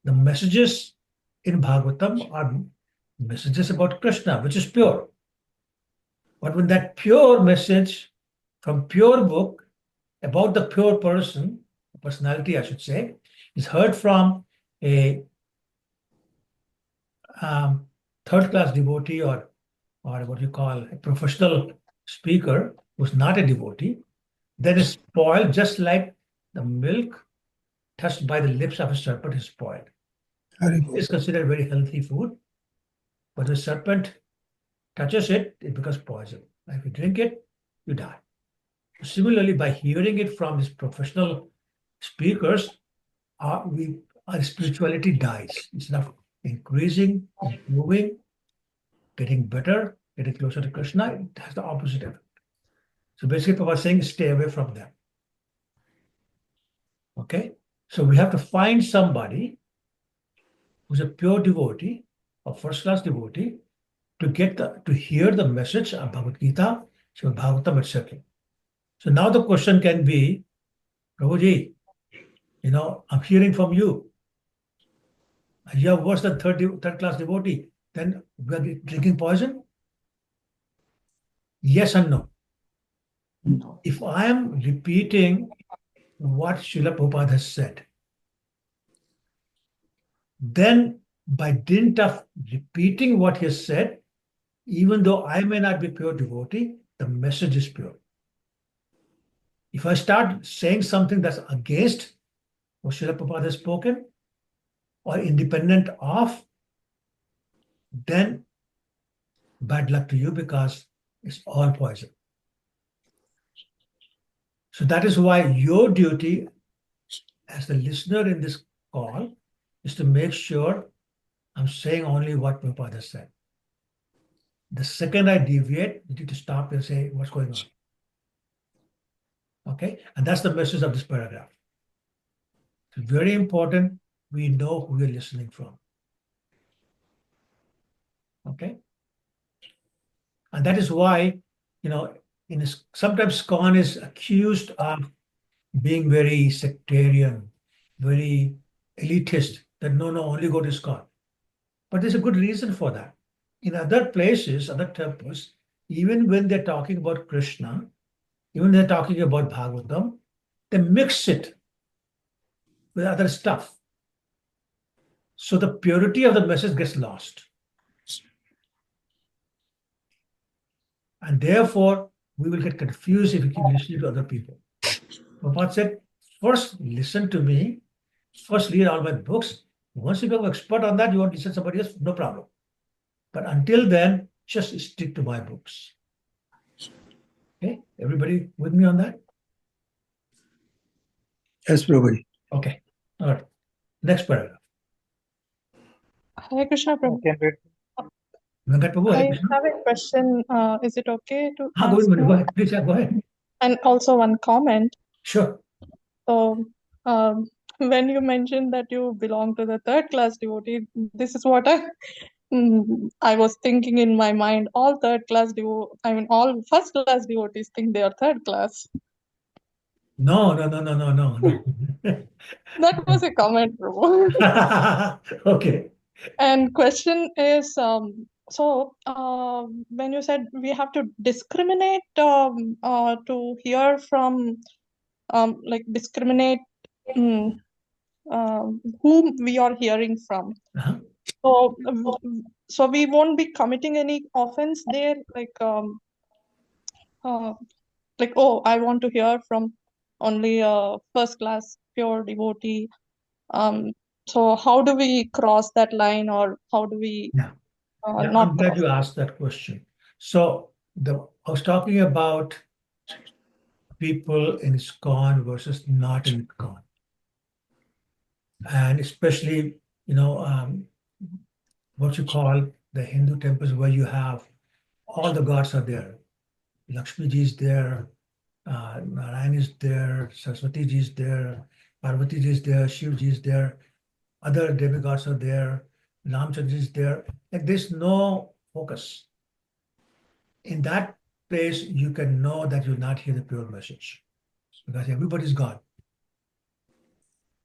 the messages in Bhagavatam are messages about Krishna, which is pure. But when that pure message from pure book about the pure person, personality I should say, is heard from a third class devotee or what you call a professional speaker who's not a devotee, then is spoiled just like the milk touched by the lips of a serpent is spoiled. It is considered very healthy food, but the serpent touches it, it becomes poison. If you drink it, you die. Similarly, by hearing it from these professional speakers, our spirituality dies. It's not increasing, improving, getting better, getting closer to Krishna. It has the opposite effect. So basically, Prabhupada is saying, stay away from them. Okay? So we have to find somebody who's a pure devotee, a first-class devotee, to hear the message of Bhagavad Gita, Srimad Bhagavatam, etc. So now the question can be, Prabhuji, I'm hearing from you. And you are worse than third-class devotee. Then we are drinking poison? Yes and no. No. If I am repeating what Srila Prabhupada has said, then by dint of repeating what he has said, even though I may not be pure devotee, the message is pure. If I start saying something that's against what Srila Prabhupada has spoken or independent of, then bad luck to you because it's all poison. So that is why your duty as the listener in this call is to make sure I'm saying only what Prabhupada said. The second I deviate, you need to stop and say, what's going on? Okay? And that's the message of this paragraph. It's very important we know who we're listening from. Okay? And that is why, sometimes ISKCON is accused of being very sectarian, very elitist, that no, only go to ISKCON. But there's a good reason for that. In other places, other temples, even when they're talking about Krishna, even they're talking about Bhagavatam, they mix it with other stuff. So the purity of the message gets lost. And therefore, we will get confused if we keep listening to other people. Prabhupada said, first listen to me, first read all my books. Once you become expert on that, you want to listen to somebody else, no problem. But until then, just stick to my books. Okay, everybody with me on that? Yes, Prabhuji. Okay, all right. Next paragraph. Hare Krishna, Prabhu. Venkat Prabhu, Hare I Krishna. have a question. Is it okay to Go ask ahead, now? please, go ahead. And also one comment. Sure. So, when you mentioned that you belong to the third class devotee, this is what I was thinking in my mind. All all first class devotees think they are third class. No. That was a comment, Prabhu. Okay. And question is, when you said we have to discriminate to hear from, discriminate whom we are hearing from. So we won't be committing any offense there, oh, I want to hear from only a first class pure devotee. So how do we cross that line, or how do we Yeah, not I'm glad cross? you asked that question. So I was talking about people in ISKCON versus not in ISKCON. And especially, what you call the Hindu temples where you have all the gods are there. Lakshmi ji is there, Narayan is there, Saraswati ji is there, Parvati ji is there, Shiv ji is there, other demigods are there, Ramchandra ji is there. Like there's no focus. In that place, you can know that you'll not hear the pure message because everybody's God.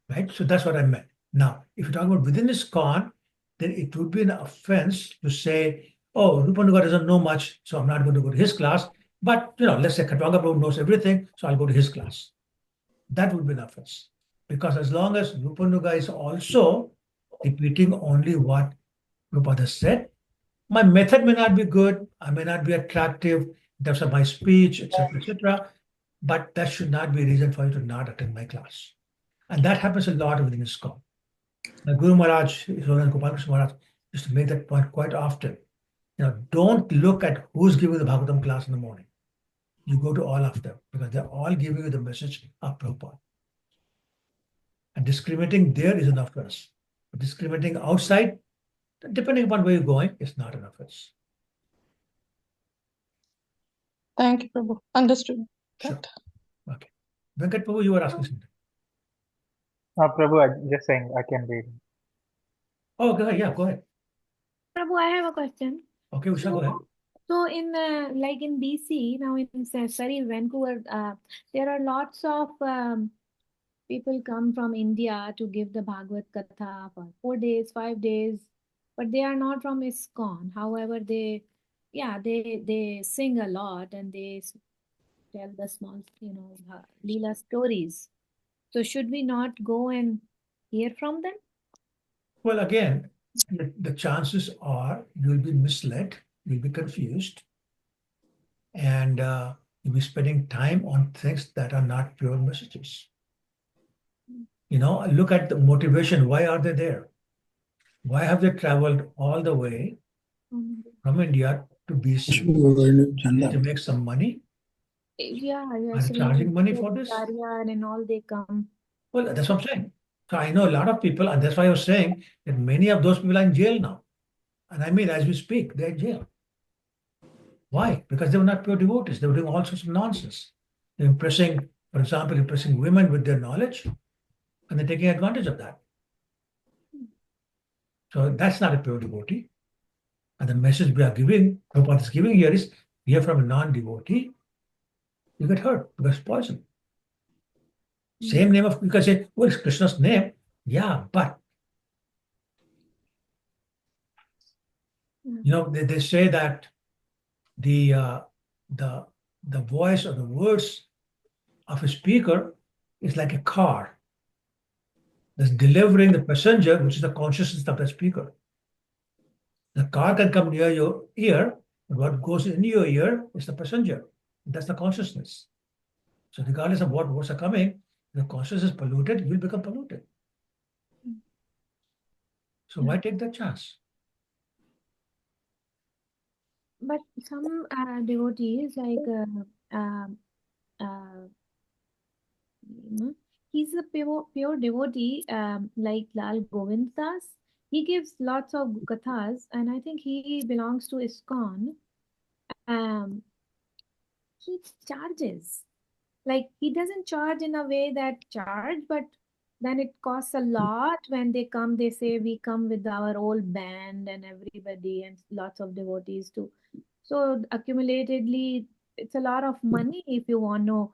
Right? So that's what I meant. Now, if you're talking about within ISKCON, then it would be an offense to say, oh, Rupanuga doesn't know much, so I'm not going to go to his class. But, let's say Katwanga Prabhu knows everything, so I'll go to his class. That would be an offense. Because as long as Rupanuga is also repeating only what Rupada said, my method may not be good, I may not be attractive in terms of my speech, etc., but that should not be a reason for you to not attend my class. And that happens a lot within ISKCON. My Guru Maharaj, Gopal Krishna Maharaj, used to make that point quite often. Don't look at who's giving the Bhagavatam class in the morning. You go to all of them because they're all giving you the message of Prabhupada. And discriminating there is an offense. But discriminating outside, depending upon where you're going, it's not an offense. Thank you, Prabhu. Understood. Sure. Okay. Venkat Prabhu, you were asking something. Prabhu, I'm just saying I can read. Oh, go ahead. Yeah, go ahead. Prabhu, I have a question. Okay, Usha, go ahead. So in in BC, now in Vancouver, there are lots of people come from India to give the Bhagavad Katha for 4 days, 5 days, but they are not from ISKCON. However, they sing a lot and they tell the small, Lila stories. So should we not go and hear from them? Well, again, the chances are you'll be misled, you'll be confused, and you'll be spending time on things that are not pure messages. Look at the motivation. Why are they there? Why have they traveled all the way from India to BC? To make some money? Yeah, Are they charging money for this? and all they come. Well, that's what I'm saying. So I know a lot of people, and that's why I was saying that many of those people are in jail now. And I mean, as we speak, they're in jail. Why? Because they were not pure devotees. They were doing all sorts of nonsense. They're impressing, for example, impressing women with their knowledge, and they're taking advantage of that. So that's not a pure devotee. And the message we are giving, Prabhupada is giving here is, hear from a non-devotee, you get hurt because it's poison. Same name of, you can say, well, it's Krishna's name. Yeah, but, you know, they say that the voice or the words of a speaker is like a car that's delivering the passenger, which is the consciousness of the speaker. The car can come near your ear, but what goes in your ear is the passenger. That's the consciousness. So regardless of what words are coming, the consciousness is polluted, you'll become polluted. So why take that chance? But some devotees, like he's a pure devotee, like Lal Govind Das. He gives lots of kathas, and I think he belongs to ISKCON. He charges. Like, he doesn't charge in a way that charge, but then it costs a lot when they come. They say, we come with our old band and everybody and lots of devotees too. So accumulatedly, it's a lot of money if you want to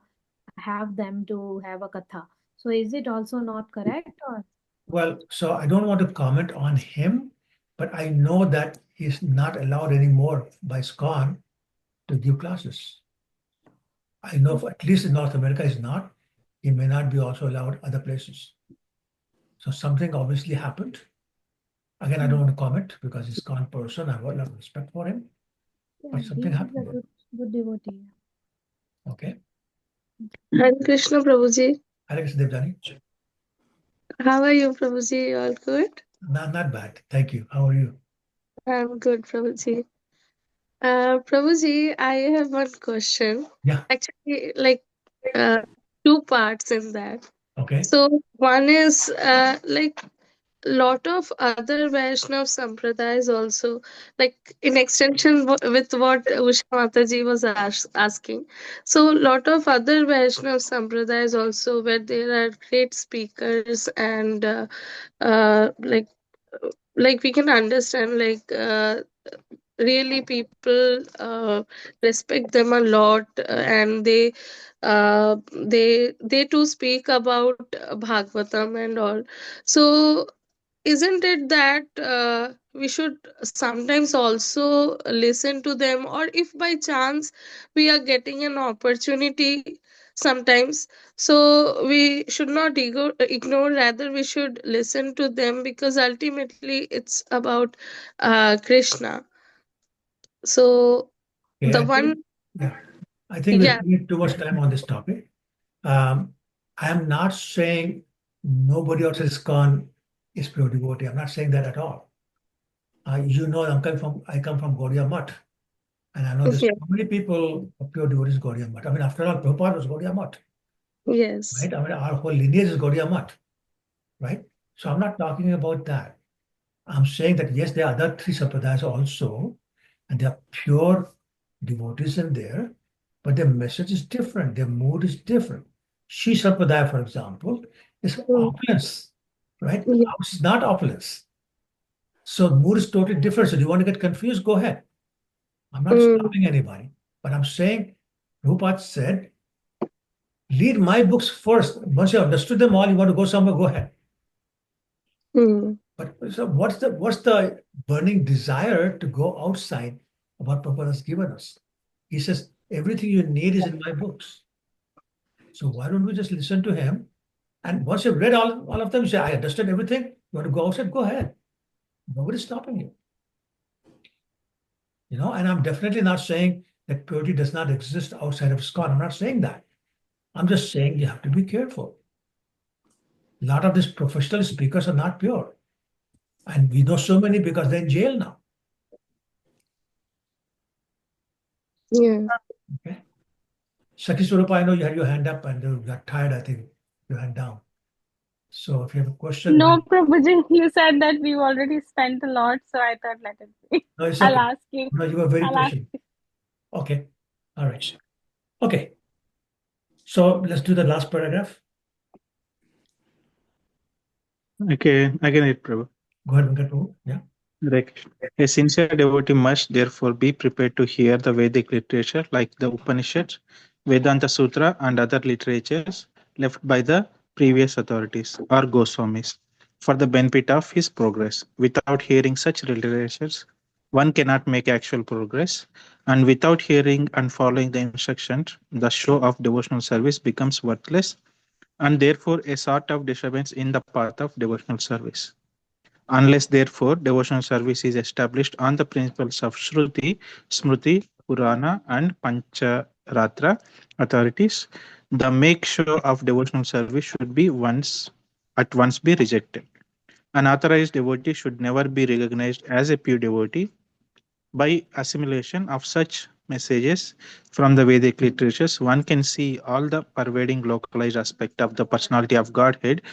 have them to have a katha. So is it also not correct? Or Well, so I don't want to comment on him, but I know that he's not allowed anymore by ISKCON to give classes. I know at least in North America he's not. He may not be also allowed other places. So something obviously happened. Again, I don't want to comment because he's a ISKCON person. I have a lot of respect for him. yeah, But something he's happened. a good devotee. Okay. Hare Krishna, Prabhuji. Hare Krishna, Devdani. How are you, Prabhuji? All good? Not bad. Thank you. How are you? I'm good, Prabhuji. Prabhuji, I have one question. Yeah. Actually, like two parts in that. Okay. So one is like lot of other Vaishnav Sampradayas also, like in extension with what Usha Mataji was asking. So lot of other Vaishnav Sampradayas also, where there are great speakers and like we can understand, like really people respect them a lot, and they too speak about Bhagavatam and all. So isn't it that we should sometimes also listen to them, or if by chance we are getting an opportunity sometimes, so we should not ignore, rather we should listen to them, because ultimately it's about Krishna. So Okay, the one, I think we're yeah, spending too much time on this topic. I am not saying nobody else is ISKCON is pure devotee. I'm not saying that at all. You know, I come from Gaudiya Math, and I know there's yeah, so many people of pure devotees Gaudiya Math. I mean, after all, Prabhupada was Gaudiya Math, yes, right? I mean, our whole lineage is Gaudiya Math, right? So I'm not talking about that. I'm saying that yes, there are other three sampradayas also, and they are pure devotees in there, but their message is different, their mood is different. Shri Sampradaya, for example, is opulence, right? yeah. Ours is not opulence. So mood is totally different. So do you want to get confused? Go ahead. I'm not stopping anybody, but I'm saying, Prabhupada said, read my books first. Once you understood them all, you want to go somewhere, go ahead. But so what's the burning desire to go outside of what Prabhupada has given us? He says, everything you need is in my books. So why don't we just listen to him? And once you've read all of them, you say, I understood everything. You want to go outside? Go ahead. Nobody's stopping you. You know, and I'm definitely not saying that purity does not exist outside of ISKCON. I'm not saying that. I'm just saying you have to be careful. A lot of these professional speakers are not pure. And we know so many because they're in jail now. Yeah. Okay. Sakhi Swarupa, I know you had your hand up and you got tired, I think, your hand down. So if you have a question, No, Prabhuji, you said that we've already spent a lot, so I thought let it be. no, it's I'll okay. ask you. No, you were very I'll ask patient. Okay. All right. Okay. So let's do the last paragraph. Okay, I can read, Prabhu. Go ahead, Venkat Prabhu. Yeah. Hare Krishna. A sincere devotee must therefore be prepared to hear the Vedic literature like the Upanishads, Vedanta Sutra, and other literatures left by the previous authorities or Goswamis for the benefit of his progress. Without hearing such literatures, one cannot make actual progress, and without hearing and following the instructions, the show of devotional service becomes worthless and therefore a sort of disturbance in the path of devotional service. Unless, therefore, devotional service is established on the principles of Shruti, Smriti, Purana, and Pancharatra authorities, the make show of devotional service should be at once be rejected. An authorized devotee should never be recognized as a pure devotee by assimilation of such messages from the Vedic literatures. One can see all the pervading localized aspect of the personality of Godhead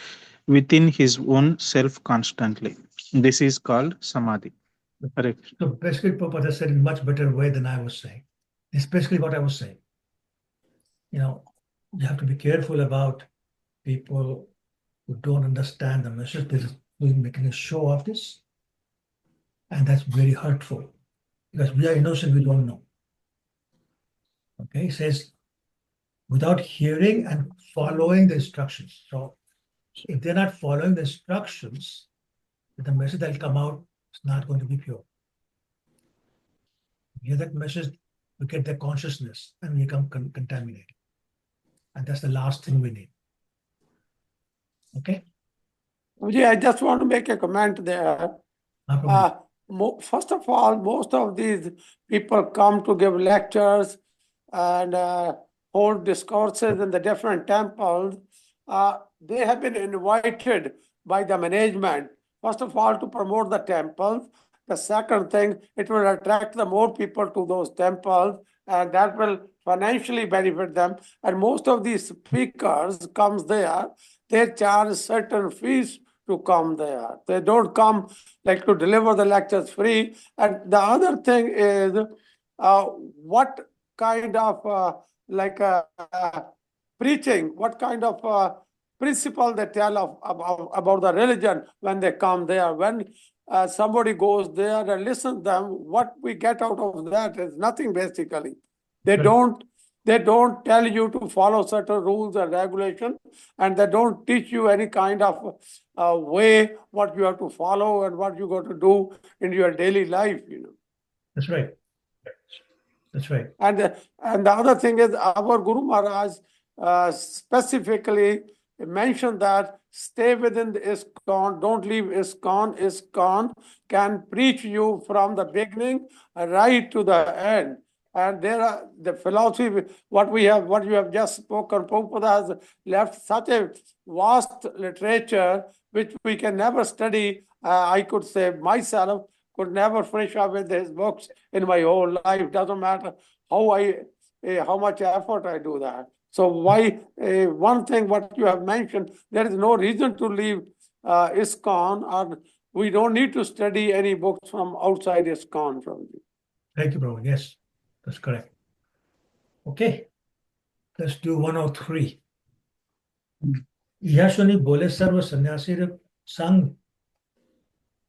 within his own self constantly. This is called samadhi. Correct. So basically, Prabhupada said in a much better way than I was saying. It's basically what I was saying. You know, you have to be careful about people who don't understand the message. They're making a show of this. And that's very hurtful because we are innocent, we don't know. Okay, he says, without hearing and following the instructions. So if they're not following the instructions, the message that will come out is not going to be pure. You hear that message, we get their consciousness and we become contaminated. And that's the last thing we need. Okay? Yeah, I just want to make a comment there. First of all, most of these people come to give lectures and hold discourses in the different temples. They have been invited by the management, first of all, to promote the temples. The second thing, it will attract the more people to those temples, and that will financially benefit them. And most of these speakers comes there, they charge certain fees to come there. They don't come like to deliver the lectures free. And the other thing is what kind of preaching, what kind of principle they tell about the religion when they come there. When somebody goes there and listens to them, what we get out of that is nothing basically. They don't tell you to follow certain rules and regulations, and they don't teach you any kind of way what you have to follow and what you got to do in your daily life. That's right. That's right. And the other thing is our Guru Maharaj specifically mentioned that stay within the ISKCON, don't leave ISKCON. ISKCON can preach you from the beginning right to the end. And there are the philosophy, what you have just spoken, Prabhupada has left such a vast literature which we can never study. I could say myself could never finish up with his books in my whole life. Doesn't matter how much effort I do that. So why one thing what you have mentioned, there is no reason to leave ISKCON, or we don't need to study any books from outside ISKCON. Thank you, bro. Yes, that's correct. Okay, let's do 103. Yashuni bole sarva sannyasir sang,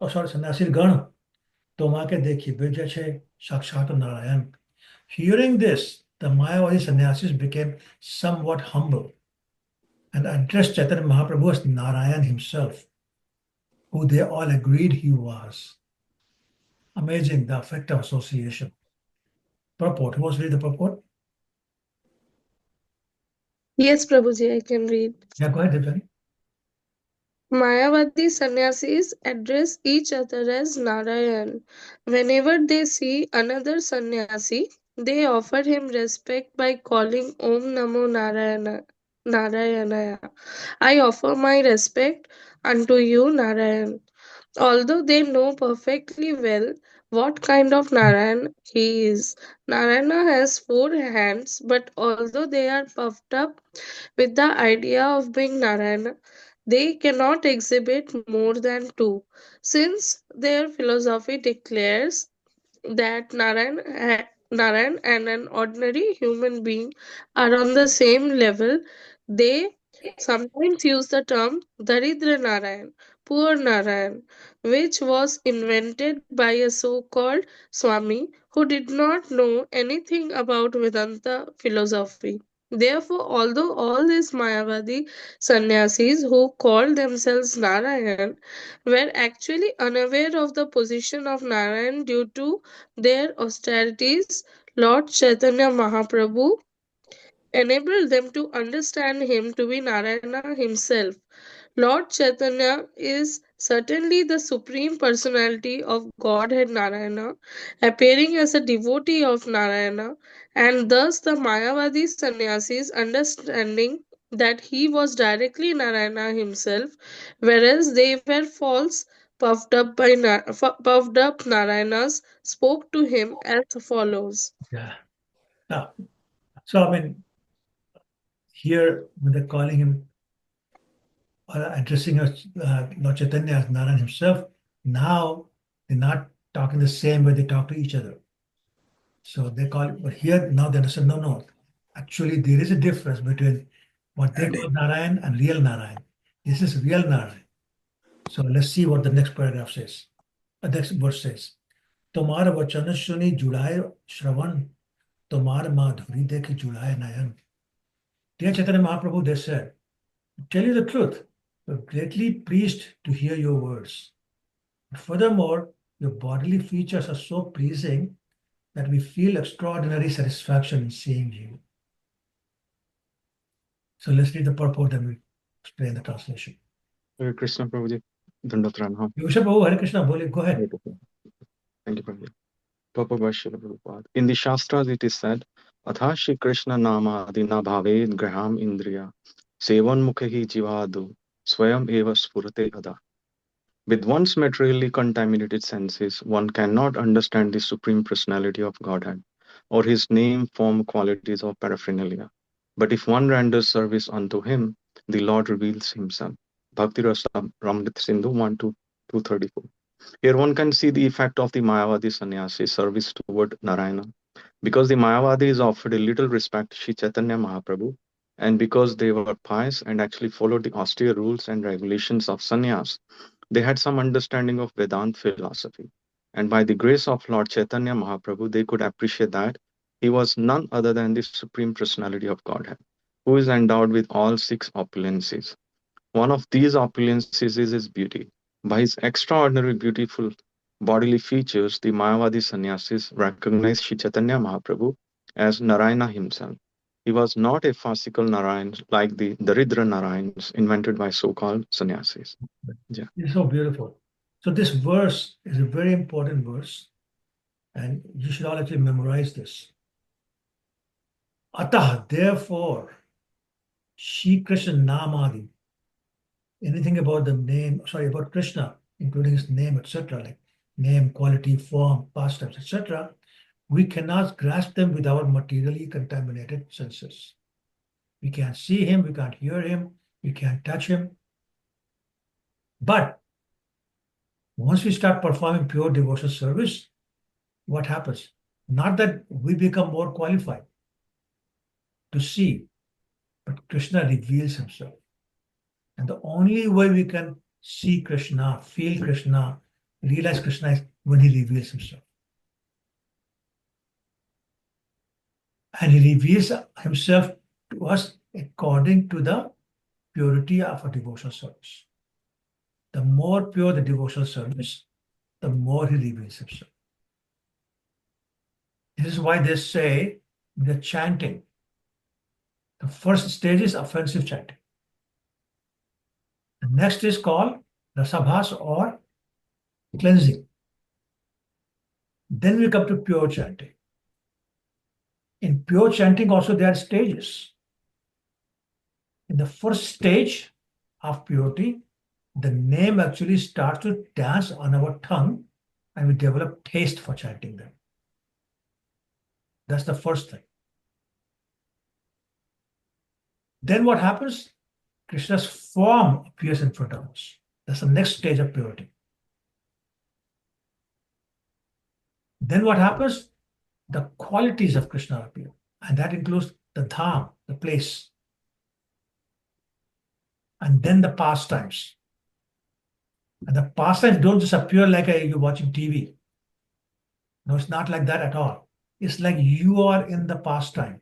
sannyasir gan, tomake dekhi beja che sakshat narayan. Hearing this, the Mayavadi sannyasis became somewhat humble and addressed Chaitanya Mahaprabhu as Narayan himself, who they all agreed he was. Amazing, the effect of association. Purport. Who wants to read the purport? Yes, Prabhuji, I can read. Yeah, go ahead, Devani. Mayavadi sannyasis address each other as Narayan. Whenever they see another sannyasi, they offer him respect by calling Om Namo Narayanaya. I offer my respect unto you, Narayan. Although they know perfectly well what kind of Narayan he is. Narayana has 4 hands, but although they are puffed up with the idea of being Narayana, they cannot exhibit more than 2, since their philosophy declares that Narayan and an ordinary human being are on the same level. They sometimes use the term Daridra Narayan, poor Narayan, which was invented by a so-called Swami who did not know anything about Vedanta philosophy. Therefore, although all these Mayavadi sannyasis who called themselves Narayan were actually unaware of the position of Narayan due to their austerities, Lord Chaitanya Mahaprabhu enabled them to understand him to be Narayana himself. Lord Chaitanya is certainly the supreme personality of Godhead Narayana, appearing as a devotee of Narayana, and thus the Mayavadi sannyasis understanding that he was directly Narayana himself, whereas they were false, puffed up Narayanas, spoke to him as follows. Yeah. Now, so I mean, here when they're calling him or addressing Lord Chaitanya as Narayan himself, now they're not talking the same way they talk to each other. So they call it, but here now they understand, no. Actually, there is a difference between what they call Narayan and real Narayan. This is real Narayan. So let's see what the next paragraph says. The next verse says, तुम्हार वचन सुनी जुड़ाए श्रवण, तुम्हार माधुरी देखी जुड़ाए नयन. Dear Chaitanya Mahaprabhu, they said, to tell you the truth, we're greatly pleased to hear your words. Furthermore, your bodily features are so pleasing that we feel extraordinary satisfaction in seeing you. So let's read the purport, then we explain the translation. Hare Krishna Prabhuji. Dandavat Pranam. Yusha Prabhu, Hare Krishna, go ahead. Thank you, Prabhuji. Purport by Srila Prabhupada. In the Shastras it is said, Atha Shri Krishna Nama Adina Bhaved Graham Indriya Sevan Mukhi Jivadu Swayam Eva Spurate Ada. With one's materially contaminated senses, one cannot understand the Supreme Personality of Godhead or his name, form, qualities, or paraphernalia. But if one renders service unto him, the Lord reveals himself. Bhakti Rasa Ramrit Sindhu 1 to 234. Here one can see the effect of the Mayavadi sannyasi service toward Narayana. Because the Mayavadis offered a little respect to Sri Chaitanya Mahaprabhu, and because they were pious and actually followed the austere rules and regulations of sannyas, they had some understanding of Vedanta philosophy. And by the grace of Lord Chaitanya Mahaprabhu, they could appreciate that he was none other than the Supreme Personality of Godhead, who is endowed with all 6 opulences. One of these opulences is his beauty. By his extraordinary beautiful bodily features, the Mayavadi sannyasis recognized Sri Chaitanya Mahaprabhu as Narayana himself. He was not a farcical Narayan like the Daridra Narayans invented by so-called sannyasis. Yeah. It's so beautiful. So this verse is a very important verse, and you should all actually memorize this. Atah, therefore, Shri Krishna Namadi. Anything about the name, about Krishna, including his name, etc., like name, quality, form, pastimes, etc., we cannot grasp them with our materially contaminated senses. We can't see him, we can't hear him, we can't touch him. But once we start performing pure devotional service, what happens? Not that we become more qualified to see, but Krishna reveals himself. And the only way we can see Krishna, feel Krishna, realize Krishna is when he reveals himself. And he reveals himself to us according to the purity of our devotional service. The more pure the devotional service, the more he reveals himself. This is why they say the chanting, the first stage is offensive chanting. The next is called rasabhas or cleansing. Then we come to pure chanting. In pure chanting also there are stages. In the first stage of purity, the name actually starts to dance on our tongue and we develop taste for chanting them. That's the first thing. Then what happens? Krishna's form appears in front of us. That's the next stage of purity. Then what happens? The qualities of Krishna appear, and that includes the dham, the place, and then the pastimes. And the pastimes don't just appear like you're watching TV. No, it's not like that at all. It's like you are in the pastime.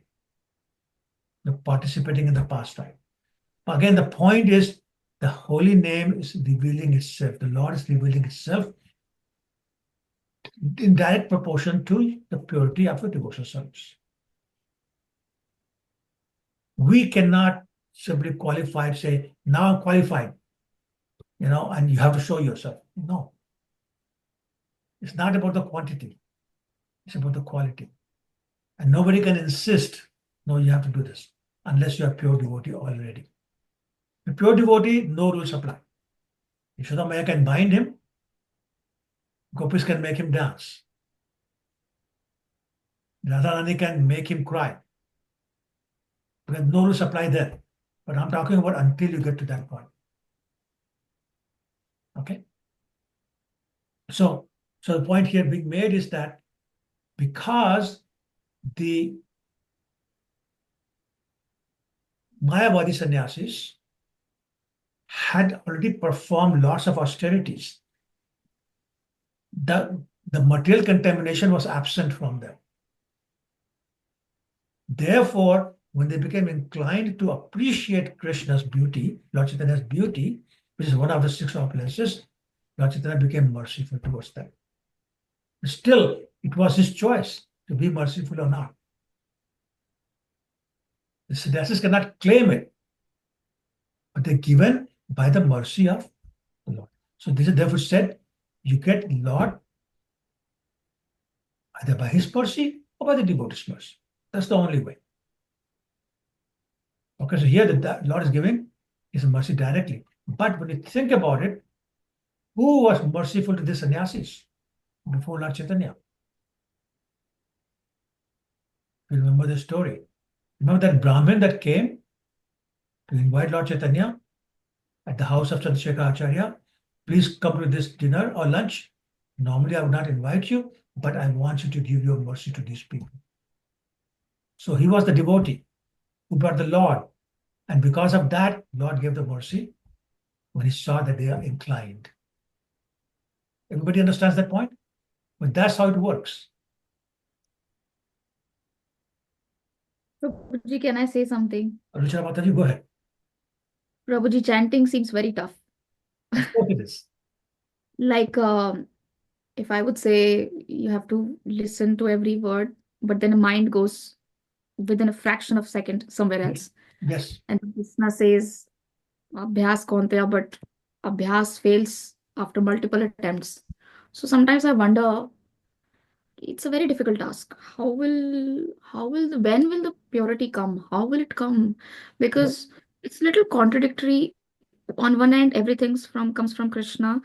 You're participating in the pastime. Again, the point is the holy name is revealing itself. The Lord is revealing itself in direct proportion to the purity of the devotional service. We cannot simply qualify and say, now I'm qualified, and you have to show yourself. No. It's not about the quantity. It's about the quality. And nobody can insist, no, you have to do this, unless you're a pure devotee already. A pure devotee, no rules apply. Yashoda Maya can bind him. Gopis can make him dance. Radharani can make him cry. Because no rules apply there. But I'm talking about until you get to that point. Okay? So the point here being made is that because the Mayavadi sannyasis had already performed lots of austerities, the material contamination was absent from them. Therefore, when they became inclined to appreciate Krishna's beauty, Lord Chaitanya's beauty, which is one of the 6 opulences, Lord Chaitanya became merciful towards them. Still, it was his choice to be merciful or not. The sannyasis cannot claim it, but they're given by the mercy of the Lord. So this is therefore said, you get Lord either by his mercy or by the devotee's mercy. That's the only way. Okay, so here the Lord is giving his mercy directly. But when you think about it, who was merciful to the sannyasis before Lord Chaitanya? You remember the story. Remember that Brahmin that came to invite Lord Chaitanya at the house of Chandrasekhar Acharya? Please come to this dinner or lunch. Normally I would not invite you, but I want you to give your mercy to these people. So he was the devotee who brought the Lord. And because of that, Lord gave the mercy when he saw that they are inclined. Everybody understands that point? But that's how it works. Prabhuji, can I say something? Ruchira Mataji, go ahead. Prabhuji, chanting seems very tough. Of course it is. Like, if I would say you have to listen to every word, but then the mind goes within a fraction of a second somewhere else. Yes. And Krishna says, Abhyas konteya, but Abhyas fails after multiple attempts. So sometimes I wonder, it's a very difficult task. When will the purity come? How will it come? Because it's a little contradictory. On one end, everything comes from Krishna,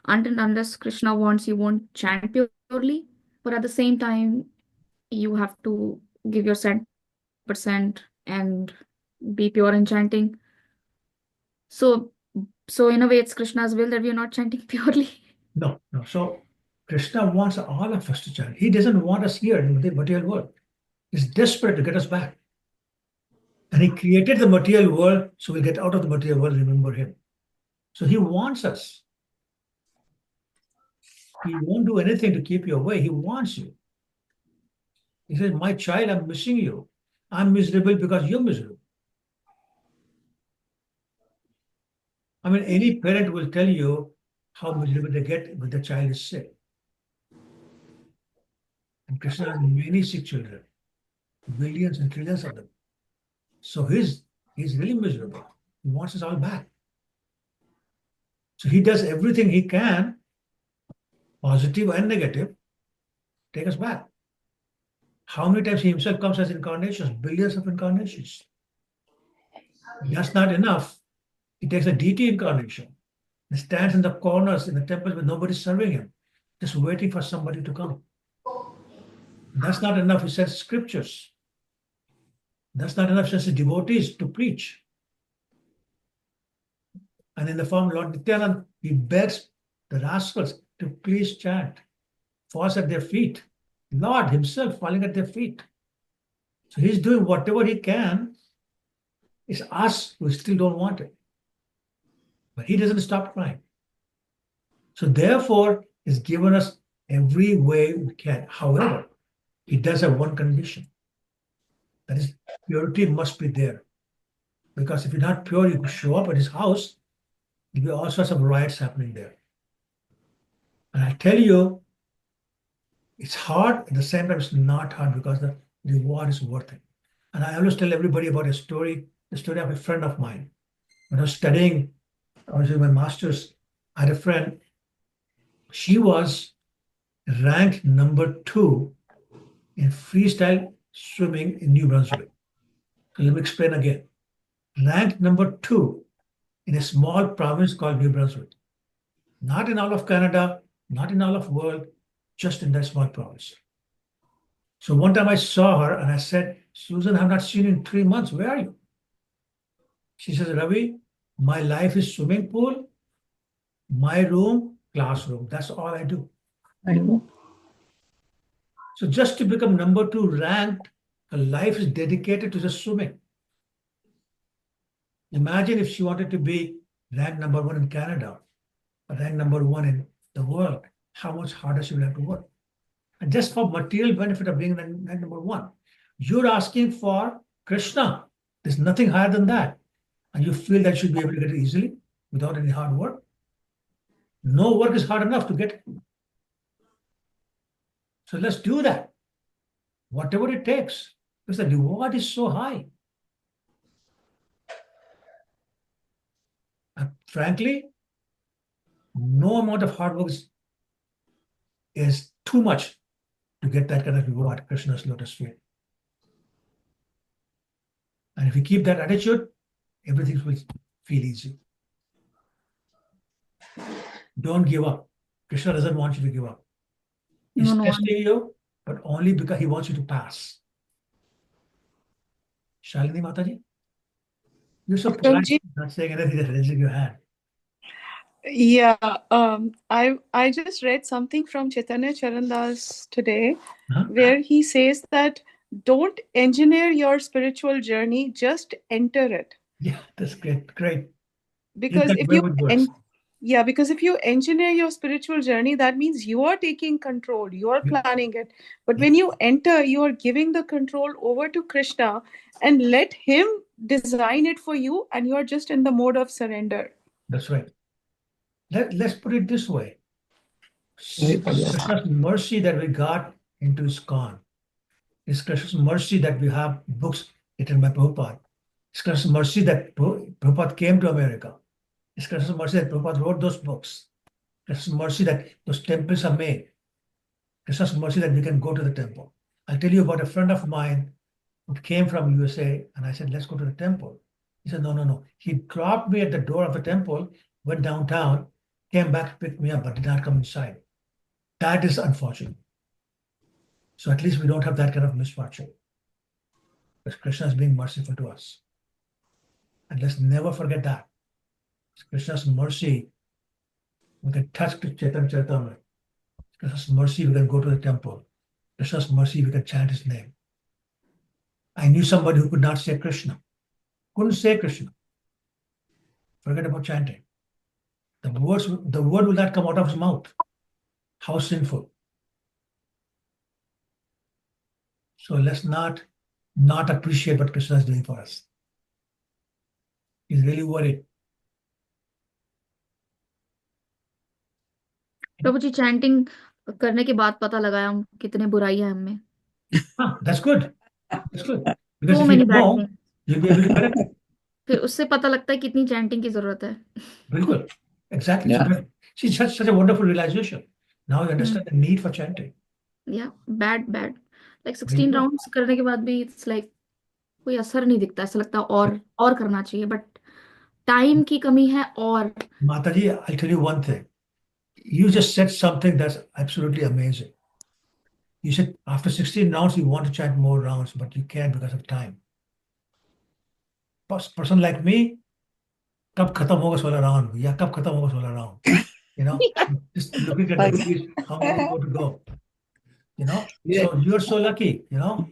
and unless Krishna wants, you won't chant purely. But at the same time, you have to give your 100% and be pure in chanting. So in a way, it's Krishna's will that we are not chanting purely. No. So Krishna wants all of us to chant. He doesn't want us here in the material world. He's desperate to get us back. And he created the material world so we get out of the material world and remember him. So he wants us. He won't do anything to keep you away. He wants you. He says, my child, I'm missing you. I'm miserable because you're miserable. I mean, any parent will tell you how miserable they get when the child is sick. And Krishna has many sick children, billions and trillions of them. So he's really miserable. He wants us all back. So he does everything he can, positive and negative, take us back. How many times he himself comes as incarnations? Billions of incarnations. That's not enough. He takes a deity incarnation. He stands in the corners in the temples where nobody's serving him just waiting for somebody to come. That's not enough. He says scriptures. That's not enough. He says devotees to preach. And in the form of Lord Nityanand, he begs the rascals to please chant, falls at their feet. Lord himself falling at their feet. So he's doing whatever he can. It's us who still don't want it. But he doesn't stop trying. So therefore, he's given us every way we can. However, he does have one condition. That is, purity must be there. Because if you're not pure, you show up at his house, there'll be all sorts of riots happening there. And I tell you, it's hard, at the same time, it's not hard because the reward is worth it. And I always tell everybody about a story, the story of a friend of mine. When I was studying, I was doing my master's, I had a friend, she was ranked number 2 in freestyle swimming in New Brunswick. So let me explain again. Ranked number 2 in a small province called New Brunswick. Not in all of Canada, not in all of the world, just in that small province. So one time I saw her and I said, Susan, I've not seen you in 3 months. Where are you? She says, Ravi, my life is swimming pool, my room, classroom. That's all I do. So just to become number 2 ranked, her life is dedicated to just swimming. Imagine if she wanted to be ranked number 1 in Canada, or ranked number 1 in the world, how much harder she will have to work. And just for material benefit of being ranked number 1. You're asking for Krishna. There's nothing higher than that. And you feel that you should be able to get it easily without any hard work. No work is hard enough to get it. So let's do that. Whatever it takes. Because the reward is so high. And frankly, no amount of hard work is too much to get that kind of reward, Krishna's lotus feet. And if you keep that attitude, everything will feel easy. Don't give up. Krishna doesn't want you to give up. He's testing you, but only because he wants you to pass. Shalini Mataji? You're so polite, not saying anything, just raising your hand. Yeah, I just read something from Chaitanya Charandas today, where he says that don't engineer your spiritual journey, just enter it. Yeah, that's great, great. Because if you engineer your spiritual journey, that means you are taking control, you are planning it. But when you enter, you are giving the control over to Krishna and let him design it for you, and you are just in the mode of surrender. That's right. Let's put it this way. Krishna's mercy that we got into ISKCON. It's Krishna's mercy that we have books written by Prabhupada. It's Krishna's mercy that Prabhupada came to America. It's Krishna's mercy that Prabhupada wrote those books. Krishna's mercy that those temples are made. Krishna's mercy that we can go to the temple. I'll tell you about a friend of mine who came from USA, and I said, let's go to the temple. He said, no. He dropped me at the door of the temple, went downtown, came back to pick me up, but did not come inside. That is unfortunate. So at least we don't have that kind of misfortune. Because Krishna is being merciful to us. And let's never forget that. It's Krishna's mercy, we can touch Chaitanya Charitamrita. Krishna's mercy, we can go to the temple. Krishna's mercy, we can chant his name. I knew somebody who could not say Krishna. Couldn't say Krishna. Forget about chanting. The word will not come out of his mouth. How sinful. So let's not appreciate what Krishna is doing for us. He's really worried. प्रभु जी chanting करने के बाद पता लगाया हम कितने बुराई है हमें. That's good. That's good. Because So if many you bad know, things. you'll be able to correct it. फिर उससे पता लगता है कितनी चैंटिंग की जरूरत है. बिल्कुल. Exactly. Yeah. So she's such a wonderful realization. Now you understand the need for chanting. Yeah, bad. Like 16 rounds करने के बाद भी it's like कोई असर नहीं दिखता. ऐसा लगता है और करना चाहिए, but टाइम की कमी है. और Mataji, I'll tell you one thing. You just said something that's absolutely amazing. You said after 16 rounds, you want to chant more rounds, but you can't because of time. Person like me, कब खत्म होगा 16 round या कब खत्म होगा 16 round? You know, just looking at the beat, how many more to go? You know, so you're so lucky. You know,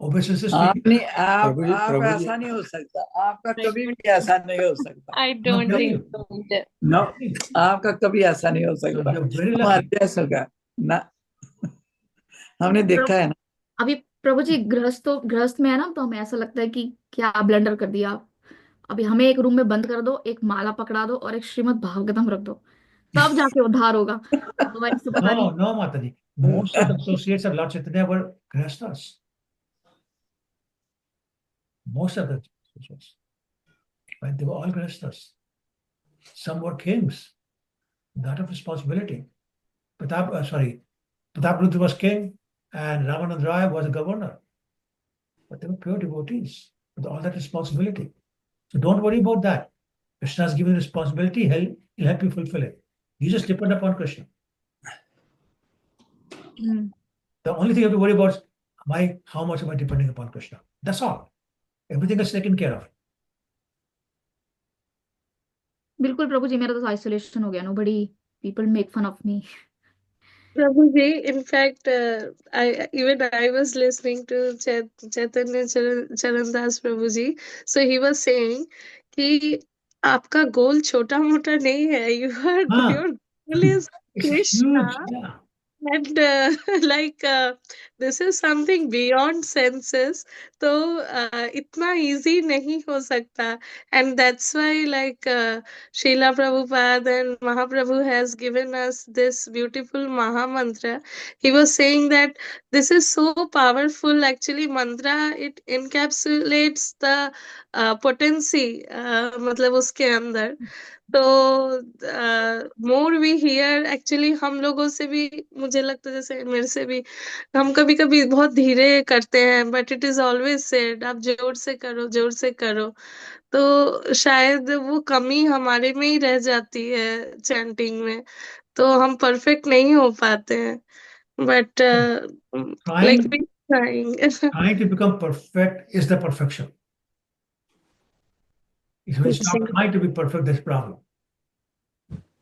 obviously speaking. आप ऐसा नहीं हो सकता, आपका कभी भी ऐसा नहीं हो सकता। I don't think so. No, आपका कभी ऐसा नहीं हो सकता। You're very हमारे lucky. जैसा होगा ना, हमने देखा है ना। अभी प्रभु जी गृहस्थ में है ना, तो हमें ऐसा लगता है कि क्या ब्लंडर कर दिया। अभी हमें एक रूम में बंद कर दो, एक माला पकड़ा दो और एक श्रीमद् भागवतम रख दो, तब जाके उद्धार होगा। अदरवाइज तो पता नहीं। No, Mataji. Most of the associates of Lord Chaitanya were grihasthas. Most of the associates, right? They were all grihasthas. Some were kings, not of responsibility. Pratap was king and Ramanand Rai was a governor. But they were pure devotees with all that responsibility. So don't worry about that. Krishna has given you responsibility, he'll help you fulfill it. You just depend upon Krishna. The only thing you have to worry about is how much am I depending upon Krishna? That's all. Everything is taken care of. बिल्कुल प्रभु जी, मेरा तो isolation हो गया। Nobody, people make fun of me. Prabhuji, in fact, I was listening to Chaitanya Charandas Prabhuji. So he was saying कि आपका गोल छोटा मोटा नहीं है. Your goal is Krishna. Yeah. And this is something beyond senses. तो इतना easy नहीं हो सकता. And that's why Srila Prabhupada and Mahaprabhu has given us this beautiful Maha Mantra. He was saying that this is so powerful. Actually, mantra, it encapsulates the potency, मतलब उसके अंदर. तो more we hear, actually हम लोगों से भी मुझे लगता है, जैसे मेरे से भी, हम कभी कभी बहुत धीरे करते हैं, but it is always said आप जोर से करो, जोर से करो. तो शायद वो कमी हमारे में ही रह जाती है चैंटिंग में, तो हम परफेक्ट नहीं हो पाते हैं. But like Trying to become perfect is the perfection. If you stop trying to be perfect, that's problem.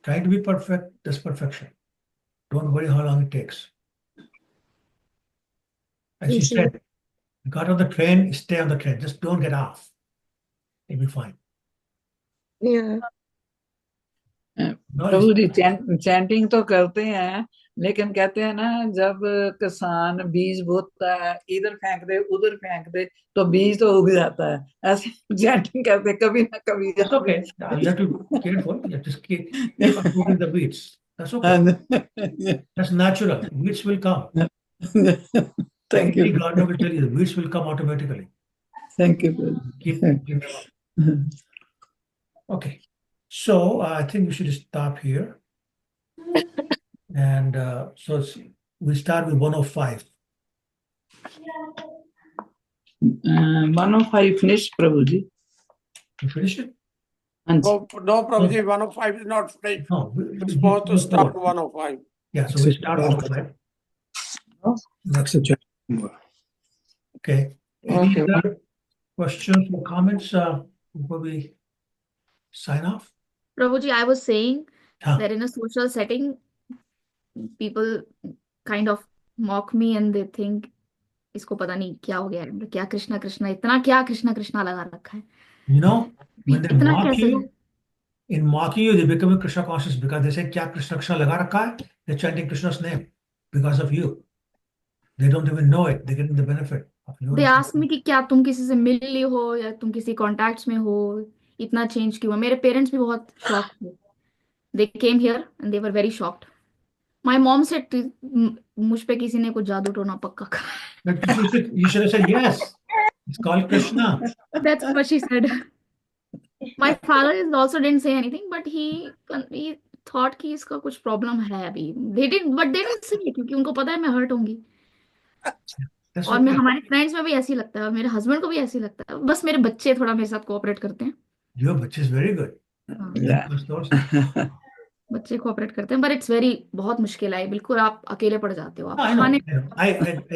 Trying to be perfect, that's perfection. Don't worry how long it takes. As you said, you got on the train, stay on the train. Just don't get off. You'll be fine. Yeah. प्रभु जी chanting तो करते हैं, लेकिन कहते हैं ना, जब किसान बीज बोता है, इधर फेंक दे उधर फेंक दे तो बीज तो उग जाता है. ऐसे चैंटिंग करते कभी ना कभी. That's okay. You have to be careful. You have to keep uprooting the weeds. That's okay. That's natural. Weeds will come. Thank you. Any gardener will tell you the weeds will come automatically. Thank you. Keep them up. Okay. So I think we should stop here. And so we start with 105. 105 finished, Prabhuji. You finished it? No, Prabhuji, 105 is not finished. No, we're supposed to start 105. Yeah, so we start 105. Next. Okay. Any other questions or comments before we sign off? Prabhuji, I was saying that in a social setting, people kind of mock me and they think इसको पता नहीं क्या हो गया है, क्या कृष्णा कृष्णा, इतना क्या कृष्णा कृष्णा लगा रखा है. You know, when they इतना mock कैसे? you, in mocking you, they become Krishna conscious because they say क्या कृष्णा कृष्णा लगा रखा है. They're chanting Krishna's name because of you. They don't even know it. They're getting the benefit of your. They ask me कि क्या तुम किसी से मिल ली हो या तुम किसी कॉन्टैक्ट्स में हो, इतना चेंज क्यों है. मेरे पेरेंट्स भी बहुत शॉक्ड थे. They came here and they were very shocked. My mom said मुझ पे किसी ने कुछ जादू टोना पक्का करा. But you should have said yes. It's called Krishna. That's what she said. My father also didn't say anything, but he thought कि इसका कुछ प्रॉब्लम है अभी. They didn't say it क्योंकि उनको पता है मैं हर्ट होंगी. और मैं हमारे फ्रेंड्स में भी ऐसी लगता है और मेरे हस्बैंड को भी ऐसी लगता है. बस मेरे बच्चे थोड़ा मेरे साथ कोऑपरेट करते हैं. Your बच्चे is very good. Yeah. बच्चे कोऑपरेट करते हैं, but it's very बहुत मुश्किल है, बिल्कुल आप अकेले पड़ जाते हो, आप I know, खाने I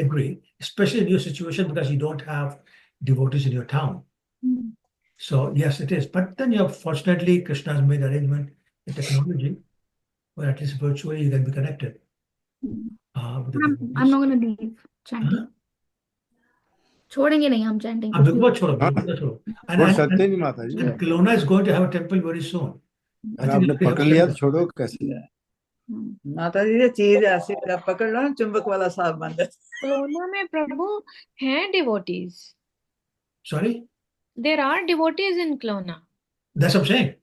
agree, especially in your situation because you don't have devotees in your town. So yes, it is. But then fortunately, Krishna has made arrangement with technology, where at least virtually you can be connected with the I'm devotees. not gonna leave chanting. छोड़ेंगे नहीं हम chanting अब कुछ भी बिल्कुल छोड़ो, बिल्कुल छोड़ो. छोड़ सकते नहीं माता जी. And Kelowna is going to have a temple very soon. I अगर think आपने पकड़ लिया तो छोड़ो कैसे. माता जी ये चीज ऐसी है, आप पकड़ लो चुंबक वाला साहब बन जाते. Kelowna में प्रभु हैं devotees. Sorry? There are devotees in Kelowna. That's what I'm saying.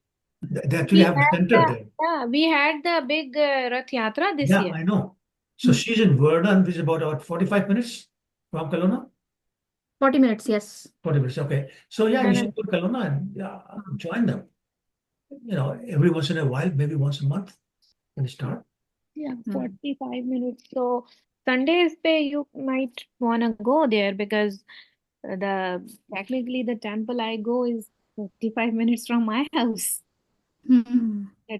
They actually have a center there. Yeah, we had the big Rath Yatra this Yeah, year. I know. So she's in Vernon, which is about 45 minutes from Kelowna? 40 minutes, yes. 40 minutes, okay. So yeah, you should go to Kelowna and join them. Every once in a while, maybe once a month, can start. Yeah, 45 minutes. So Sundays you might wanna go there because technically the temple I go is 55 minutes from my house. That's